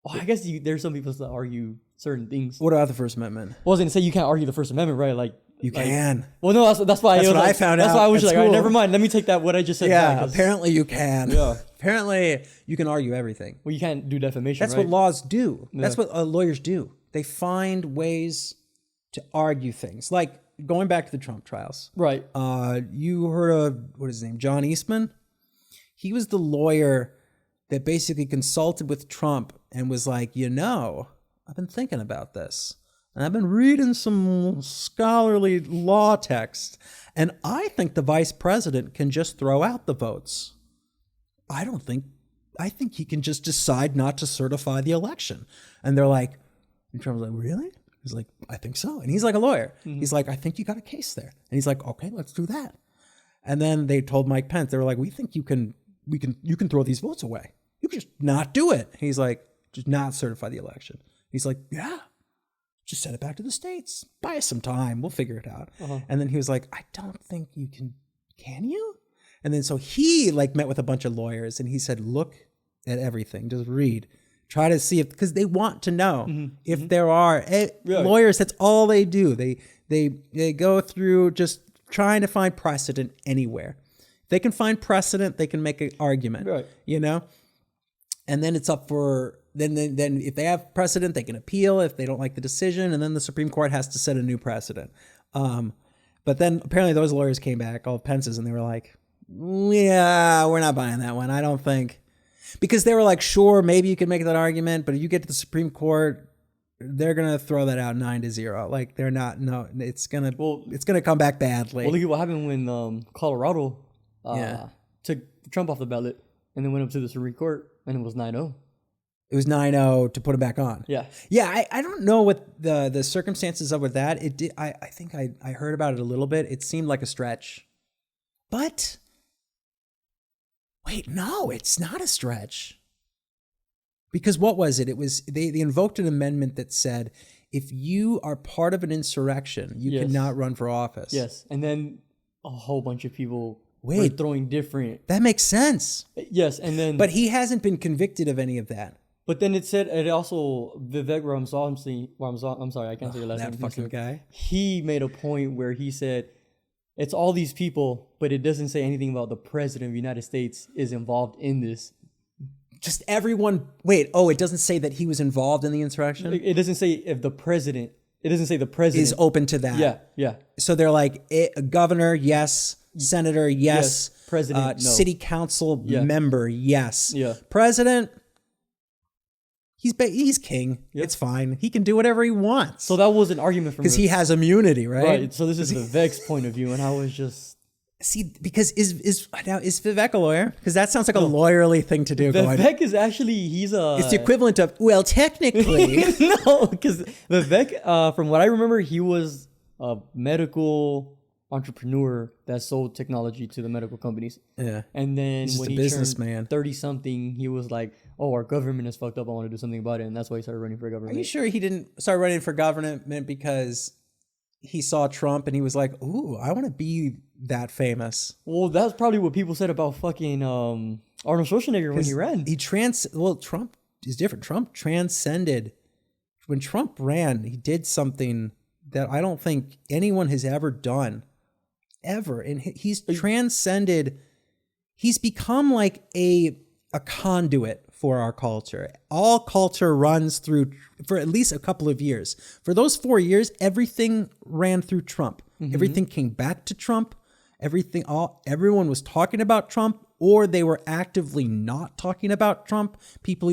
S3: Oh, I guess there's some people that argue certain things.
S2: What about the First Amendment?
S3: I was going to say you can't argue the First Amendment, right? Like
S2: you can.
S3: Well, no, that's why
S2: I found out.
S3: That's why I was like, all right, never mind. Let me take that what I just said.
S2: Yeah,
S3: back,
S2: apparently you can.
S3: Yeah,
S2: apparently you can argue everything.
S3: Well, you can't do defamation.
S2: That's
S3: right?
S2: what laws do. Yeah. That's what lawyers do. They find ways to argue things. Like going back to the Trump trials.
S3: Right.
S2: You heard of what is his name? John Eastman. He was the lawyer that basically consulted with Trump and was like, you know, I've been thinking about this. And I've been reading some scholarly law text. And I think the vice president can just throw out the votes. I think he can just decide not to certify the election. And they're like, and Trump's like, really? He's like, I think so. And he's like a lawyer. He's like, I think you got a case there. And he's like, okay, let's do that. And then they told Mike Pence, they were like, we think you can throw these votes away. You can just not do it. He's like, just not certify the election. He's like, yeah, just send it back to the states. Buy us some time. We'll figure it out. And then he was like, I don't think you can you? And then so he like met with a bunch of lawyers and he said, look at everything, just read, try to see if, because they want to know if there are lawyers, that's all they do. They go through just trying to find precedent anywhere. If they can find precedent, they can make an argument,
S3: right?
S2: You know? And then it's up for, then if they have precedent, they can appeal if they don't like the decision, and then the Supreme Court has to set a new precedent. But then apparently those lawyers came back, all Pence's, and they were like, yeah, we're not buying that one. I don't think. Because they were like, sure, maybe you can make that argument, but if you get to the Supreme Court, they're going to throw that out 9-0. Like, they're not, no, it's going to come back badly.
S3: Well, look at what happened when Colorado took Trump off the ballot and then went up to the Supreme Court. And it was 9-0.
S2: It was 9-0 to put it back on.
S3: Yeah.
S2: Yeah, I don't know what the circumstances of with that. It did. I think I heard about it a little bit. It seemed like a stretch. But wait, no, it's not a stretch. Because what was it? It was they invoked an amendment that said if you are part of an insurrection, you cannot run for office.
S3: Yes. And then a whole bunch of people were throwing different.
S2: That makes sense.
S3: Yes, and then.
S2: But he hasn't been convicted of any of that.
S3: But then it said it also Vivek I'm sorry, I can't say your last name.
S2: That fucking guy.
S3: He made a point where he said it's all these people, but it doesn't say anything about the president of the United States is involved in this.
S2: Just everyone. Wait. Oh, it doesn't say that he was involved in the insurrection.
S3: It doesn't say if the president. It doesn't say the president
S2: is open to that.
S3: Yeah, yeah.
S2: So they're like a governor, yes. Senator, yes.
S3: President, no.
S2: City council member, yes.
S3: Yeah.
S2: President. He's king. Yep. It's fine. He can do whatever he wants.
S3: So that was an argument for me.
S2: Because he has immunity, right?
S3: Right. So this is Vivek's point of view, and I was just
S2: because is Vivek a lawyer? Because that sounds like a lawyerly thing to do.
S3: Vivek is actually it's
S2: the equivalent of technically
S3: no, because Vivek, from what I remember, he was a medical entrepreneur that sold technology to the medical companies.
S2: Yeah.
S3: And then
S2: he's
S3: when
S2: a
S3: he
S2: businessman,
S3: 30-something, he was like, "Oh, our government is fucked up. I want to do something about it." And that's why he started running for government.
S2: Are you sure he didn't start running for government because he saw Trump and he was like, "Ooh, I want to be that famous"?
S3: Well, that's probably what people said about fucking Arnold Schwarzenegger when he ran.
S2: Trump is different. Trump transcended. When Trump ran, he did something that I don't think anyone has ever done. Ever. And he's transcended. He's become like a conduit for our culture. All culture runs through for at least a couple of years. For those 4 years, everything ran through Trump. Mm-hmm. Everything came back to Trump. Everyone was talking about Trump, or they were actively not talking about Trump. People,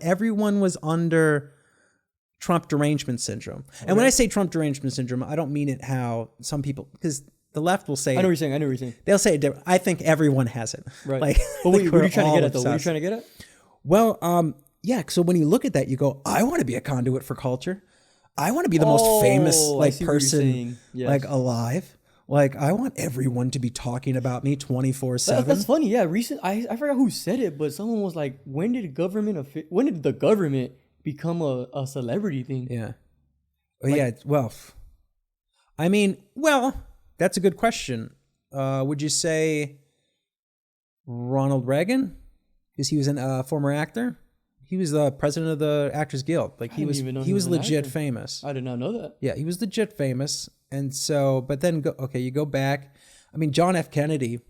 S2: everyone was under Trump derangement syndrome. Okay. And when I say Trump derangement syndrome, I don't mean it how some people, because the left will say,
S3: I know what you're saying.
S2: They'll say it different. I think everyone has it.
S3: Right.
S2: Like,
S3: but what are you trying to get at though? What are you trying to get at?
S2: Well, yeah. So when you look at that, you go, I want to be a conduit for culture. I want to be the most famous person alive. Like, I want everyone to be talking about me 24/7.
S3: That's funny. Yeah. I forgot who said it, but someone was like, when did the government become a celebrity thing?
S2: Yeah. Well, that's a good question. Would you say Ronald Reagan? Because he was a former actor. He was the president of the Actors Guild. Like he was legit famous.
S3: I did not know that.
S2: Yeah, he was legit famous. And so, but then you go back. I mean, John F. Kennedy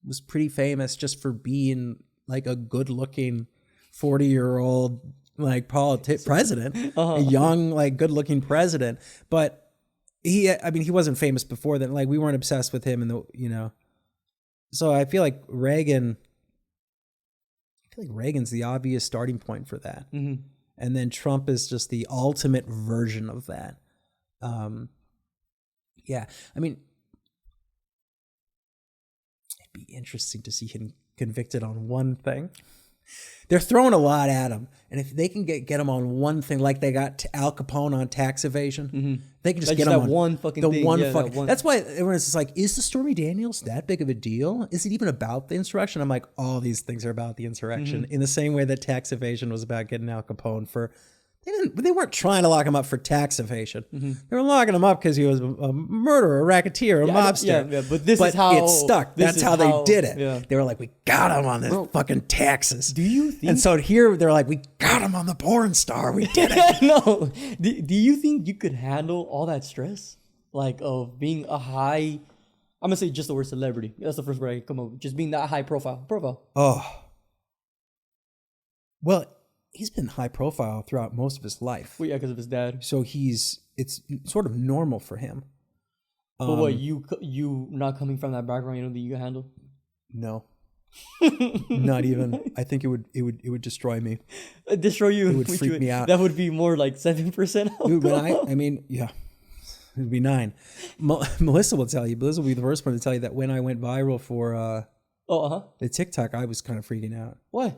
S2: was pretty famous just for being like a good-looking 40-year-old like president, a young like good-looking president. But he wasn't famous before then. Like we weren't obsessed with him, So I feel like Reagan's the obvious starting point for that.
S3: Mm-hmm.
S2: And then Trump is just the ultimate version of that. Yeah, I mean, it'd be interesting to see him convicted on one thing. They're throwing a lot at him, and if they can get him on one thing, like they got Al Capone on tax evasion, they can just get him on
S3: one fucking thing.
S2: That's why everyone's just like, is the Stormy Daniels that big of a deal? Is it even about the insurrection? I'm like, all these things are about the insurrection, in the same way that tax evasion was about getting Al Capone for. They weren't trying to lock him up for tax evasion. Mm-hmm. They were locking him up because he was a murderer, a racketeer, a mobster.
S3: Yeah, but is how
S2: it stuck. That's how they did it. Yeah. They were like, we got him on the fucking taxes.
S3: Do you think?
S2: And so here they're like, we got him on the porn star. We did it.
S3: No. Do you think you could handle all that stress, like of being a high? I'm gonna say just the word celebrity. That's the first word I come up with. Just being that high profile.
S2: Oh. Well. He's been high profile throughout most of his life.
S3: Well, yeah, because of his dad.
S2: So it's sort of normal for him.
S3: But what, you not coming from that background, you don't think you can handle?
S2: No. Not even. I think it would destroy me.
S3: Destroy you?
S2: It would freak me out.
S3: That would be more like 7%.
S2: Dude, yeah. It would be 9. Melissa will tell you. Melissa will be the first one to tell you that when I went viral for the TikTok, I was kind of freaking out.
S3: Why?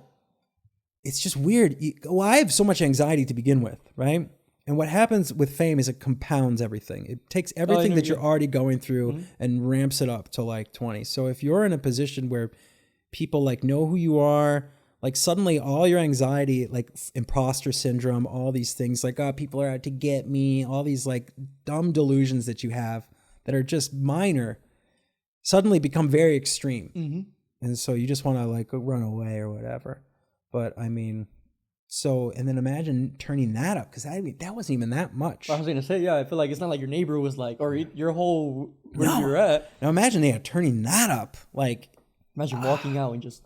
S2: It's just weird. I have so much anxiety to begin with, right? And what happens with fame is it compounds everything. It takes everything that you're already going through and ramps it up to like 20. So if you're in a position where people like know who you are, like suddenly all your anxiety, like imposter syndrome, all these things like, people are out to get me, all these like dumb delusions that you have that are just minor, suddenly become very extreme. Mm-hmm. And so you just want to like run away or whatever. But I mean, So, and then imagine turning that up, because that wasn't even that much.
S3: I was going to say, yeah, I feel like it's not like your neighbor was like, or your whole, where you're at.
S2: Now imagine turning that up. Like,
S3: imagine walking out and just.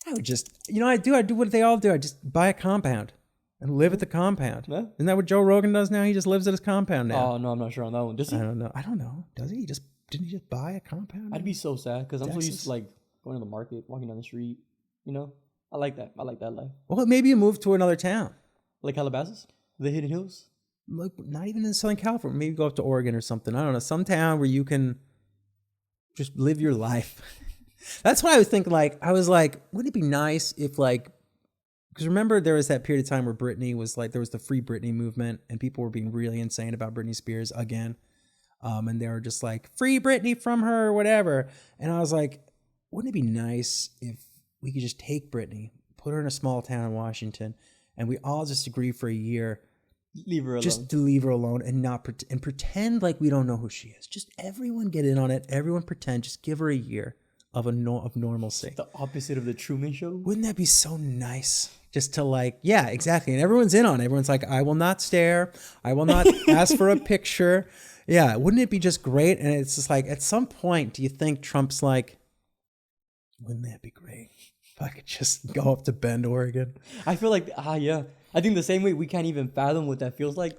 S2: I would just, I do what they all do. I just buy a compound and live at the compound. Yeah. Isn't that what Joe Rogan does now? He just lives at his compound now.
S3: Oh, no, I'm not sure on that one. Does he?
S2: I don't know. Does he? Didn't he just buy a compound?
S3: I'd be so sad because I'm so used to like going to the market, walking down the street, I like that. I like that life.
S2: Well, maybe you move to another town.
S3: Like Calabasas? The Hidden Hills?
S2: Like, not even in Southern California. Maybe go up to Oregon or something. I don't know. Some town where you can just live your life. That's what I was thinking. Like, I was like, wouldn't it be nice if, like, because remember there was that period of time where Britney was like, there was the Free Britney movement and people were being really insane about Britney Spears again. And they were just like, free Britney from her or whatever. And I was like, wouldn't it be nice if we could just take Britney, put her in a small town in Washington, and we all just agree for a year,
S3: leave her alone,
S2: just to leave her alone and not pretend like we don't know who she is. Just everyone get in on it. Everyone pretend. Just give her a year of normalcy.
S3: The opposite of the Truman Show.
S2: Wouldn't that be so nice? Just to like, yeah, exactly. And everyone's in on it. Everyone's like, I will not stare. I will not ask for a picture. Yeah, wouldn't it be just great? And it's just like, at some point, do you think Trump's like, wouldn't that be great if I could just go up to Bend, Oregon?
S3: I feel like, yeah. I think the same way we can't even fathom what that feels like,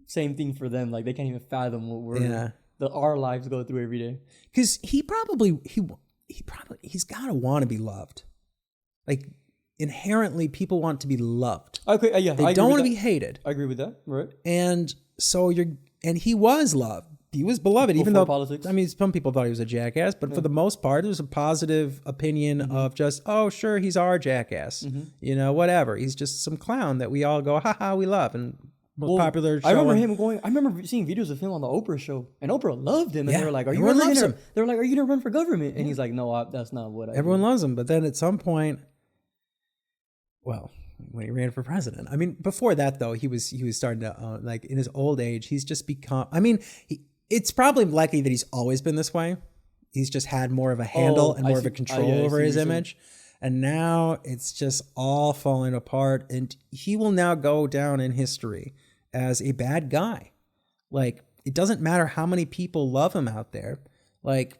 S3: same thing for them. Like, they can't even fathom what our lives go through every day.
S2: Because he's got to want to be loved. Like, inherently, people want to be loved.
S3: Okay, yeah.
S2: They don't want to be hated.
S3: I agree with that, right?
S2: And so he was loved. He was beloved, even though
S3: politics.
S2: I mean, some people thought he was a jackass, but for the most part, it was a positive opinion of just, oh, sure, he's our jackass, whatever. He's just some clown that we all go, haha, we love, and popular show.
S3: I remember seeing videos of him on the Oprah show, and Oprah loved him, and they were like, "Are you gonna run for government?" And he's like, "No, that's not what I."
S2: Everyone loves him, but then at some point, well, when he ran for president, I mean, before that though, he was starting to like in his old age, he's just become. I mean, it's probably likely that he's always been this way. He's just had more of a handle and more of a control over his image. And now it's just all falling apart. And he will now go down in history as a bad guy. Like, it doesn't matter how many people love him out there. Like,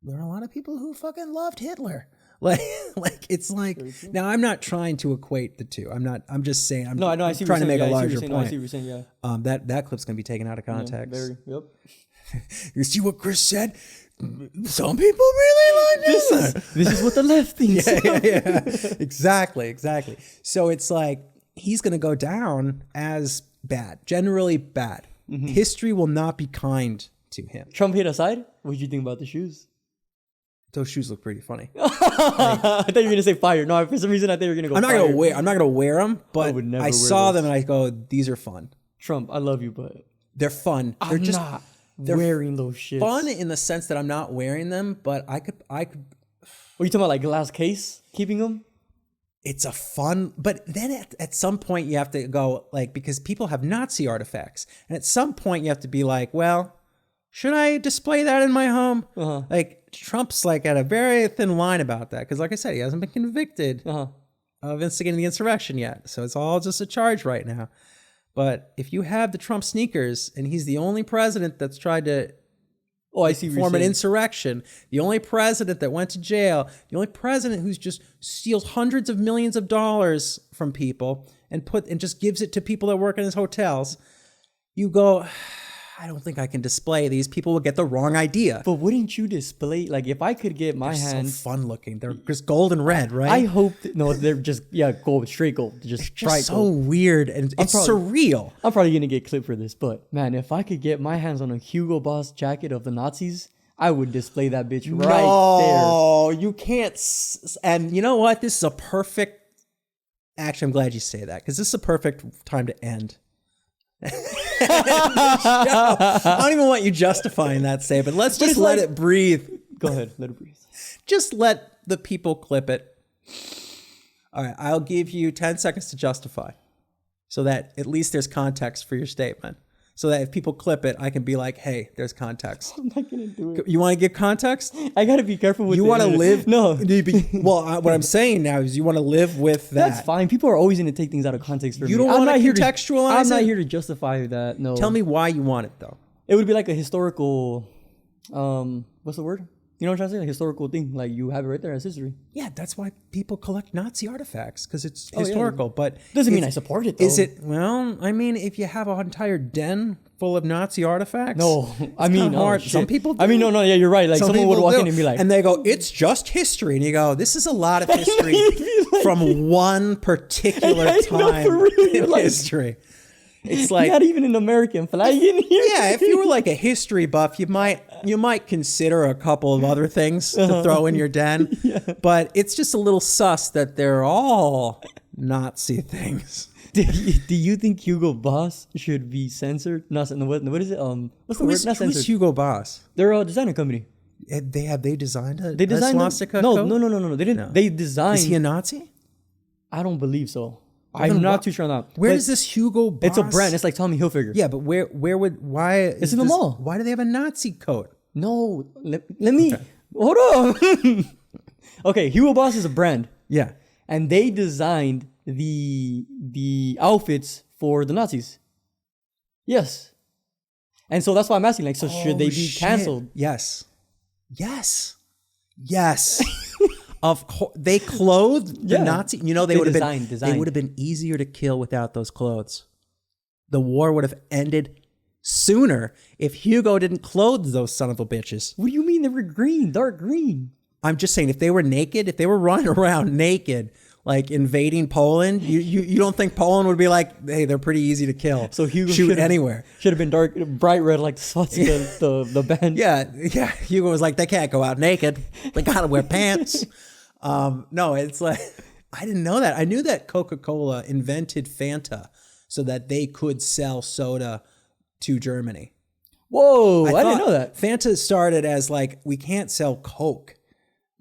S2: there are a lot of people who fucking loved Hitler. Like it's like, now I'm not trying to equate the two. I'm just saying, I see trying to make a larger point. I see what you're saying, yeah. That clip's going to be taken out of context.
S3: Yep.
S2: You see what Chris said? Some people really like this.
S3: This is what the left thinks.
S2: Yeah. Exactly. So it's like, he's going to go down as bad, generally bad. Mm-hmm. History will not be kind to him.
S3: Trump hit aside, what did you think about the shoes?
S2: Those shoes look pretty funny.
S3: I thought you were gonna say fire. No, for some reason I thought you were gonna go.
S2: I'm not gonna wear them, but I saw them and I go, these are fun.
S3: Trump, I love you, but
S2: they're fun.
S3: They're wearing those shits.
S2: Fun in the sense that I'm not wearing them, but I could.
S3: Are you talking about like glass case keeping them?
S2: It's a fun, but then at some point you have to go like, because people have Nazi artifacts, and at some point you have to be like, well, should I display that in my home? Uh-huh. Like, Trump's like at a very thin line about that, because like I said, he hasn't been convicted of instigating the insurrection yet, so it's all just a charge right now. But if you have the Trump sneakers, and he's the only president that's tried to form an insurrection, the only president that went to jail, the only president who's just steals hundreds of millions of dollars from people and just gives it to people that work in his hotels, you go, I don't think I can display these. People will get the wrong idea.
S3: But wouldn't you display, like, if I could get my hands...
S2: so fun looking. They're just gold and red, right?
S3: I hope... No, they're just, gold, straight gold. Just
S2: so gold. Weird, and it's surreal.
S3: I'm probably going to get clipped for this, but, man, if I could get my hands on a Hugo Boss jacket of the Nazis, I would display that bitch right there.
S2: No, you can't... And you know what? This is a perfect... Actually, I'm glad you say that, because this is a perfect time to end. I don't even want you justifying that statement. Let's just let it breathe.
S3: Go ahead, let it breathe.
S2: Just let the people clip it. All right, I'll give you 10 seconds to justify, so that at least there's context for your statement. so that if people clip it, I can be like, hey, there's context.
S3: I'm not gonna do it.
S2: You want to get context?
S3: I gotta be careful with.
S2: You want to live?
S3: No.
S2: What I'm saying now is you want to live with that.
S3: That's fine. People are always gonna take things out of context for me.
S2: You don't want to contextualize it?
S3: I'm not here to justify that. No.
S2: Tell me why you want it though.
S3: It would be like a historical, what's the word? You know what I'm trying to say? A historical thing. Like you have it right there as history.
S2: Yeah, that's why people collect Nazi artifacts because it's historical. Yeah. But
S3: doesn't mean I support it though.
S2: Is it? Well, I mean, if you have an entire den full of Nazi artifacts.
S3: No, I mean,
S2: hard. Some people do.
S3: I mean, no, yeah, you're right. Like someone would walk in and be like,
S2: and they go, it's just history. And you go, this is a lot of history from one particular time in history. It's like
S3: not even an American flag in here.
S2: Yeah, if you were like a history buff, you might consider a couple of other things to throw in your den. Yeah. But it's just a little sus that they're all Nazi things.
S3: Do you think Hugo Boss should be censored? What is it? What's the word? Not censored.
S2: Who's Hugo Boss?
S3: They're a designer company.
S2: They designed a
S3: swastika? No. They didn't. No. They designed.
S2: Is he a Nazi?
S3: I don't believe so. I'm not too sure on that.
S2: Where is this Hugo Boss?
S3: It's a brand. It's like Tommy Hilfiger.
S2: Yeah, but why?
S3: It's in the mall.
S2: Why do they have a Nazi coat?
S3: No, let me hold on. Okay, Hugo Boss is a brand.
S2: Yeah,
S3: and they designed the outfits for the Nazis. Yes, and so that's why I'm asking. Like, so should they be canceled?
S2: Yes. Of course, they clothed the Nazi. You know, they would have been. They would have been easier to kill without those clothes. The war would have ended sooner if Hugo didn't clothe those son of a bitches.
S3: What do you mean they were green, dark green?
S2: I'm just saying, if they were naked, if they were running around naked, like invading Poland, you don't think Poland would be like, hey, they're pretty easy to kill. So Hugo shoot anywhere.
S3: Should have been dark, bright red like the swastika, the band.
S2: Yeah. Hugo was like, they can't go out naked. They gotta wear pants. No, it's like, I didn't know that. I knew that Coca-Cola invented Fanta so that they could sell soda to Germany.
S3: Whoa, I didn't know that.
S2: Fanta started as like, we can't sell Coke.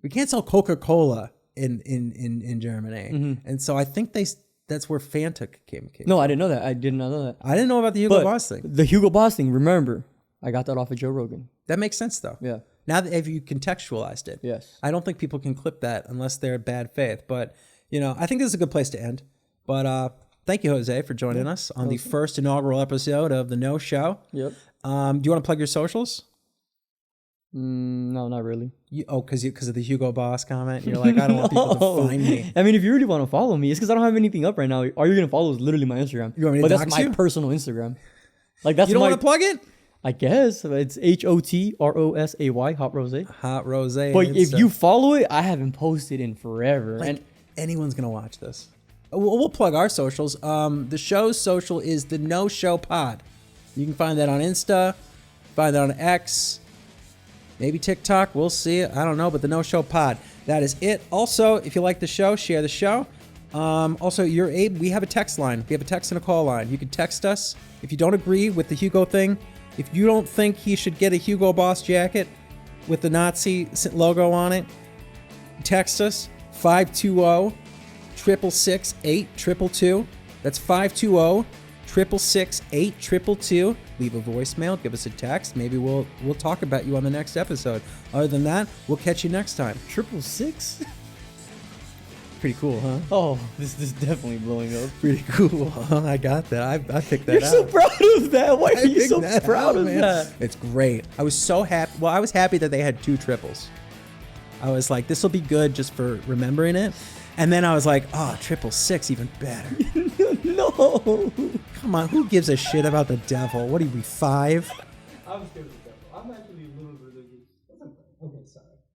S2: We can't sell Coca-Cola in Germany. Mm-hmm. And so I think that's where Fanta came.
S3: No, I didn't know that. I did not know that.
S2: I didn't know about the Hugo Boss thing.
S3: The Hugo Boss thing, remember, I got that off of Joe Rogan.
S2: That makes sense though.
S3: Yeah.
S2: Now that if you contextualized it.
S3: Yes.
S2: I don't think people can clip that unless they're bad faith. But, I think this is a good place to end. But thank you, Jose, for joining us on the first inaugural episode of The No Show.
S3: Yep.
S2: Do you want to plug your socials?
S3: No, not really.
S2: Because of the Hugo Boss comment? You're like, I don't want people to find me.
S3: I mean, if you really want to follow me, it's because I don't have anything up right now. All you're going to follow is literally my Instagram.
S2: You want me to dox
S3: that's my personal Instagram. Like that's
S2: You don't want to plug it?
S3: I guess it's HOTROSAY, Hot Rose.
S2: Hot Rose.
S3: But if you follow it, I haven't posted in forever.
S2: Like, and anyone's gonna watch this. We'll plug our socials. The show's social is the No Show Pod. You can find that on Insta, find that on X, maybe TikTok. We'll see. I don't know, but the No Show Pod. That is it. Also, if you like the show, share the show. Also, we have a text line. We have a text and a call line. You can text us if you don't agree with the Hugo thing. If you don't think he should get a Hugo Boss jacket with the Nazi logo on it, text us 520-666-8222. That's 520-666-8222. Leave a voicemail, give us a text. Maybe we'll talk about you on the next episode. Other than that, we'll catch you next time.
S3: 666?
S2: Pretty cool, huh?
S3: Oh, this is definitely blowing up.
S2: Pretty cool, huh? I got that. I picked that
S3: You're
S2: out.
S3: so proud of that. Why are you so proud of that?
S2: It's great. I was so happy. Well, I was happy that they had 2 triples. I was like, this will be good just for remembering it. And then I was like, 666, even better.
S3: No.
S2: Come on, who gives a shit about the devil? What are we, 5?
S3: I was good.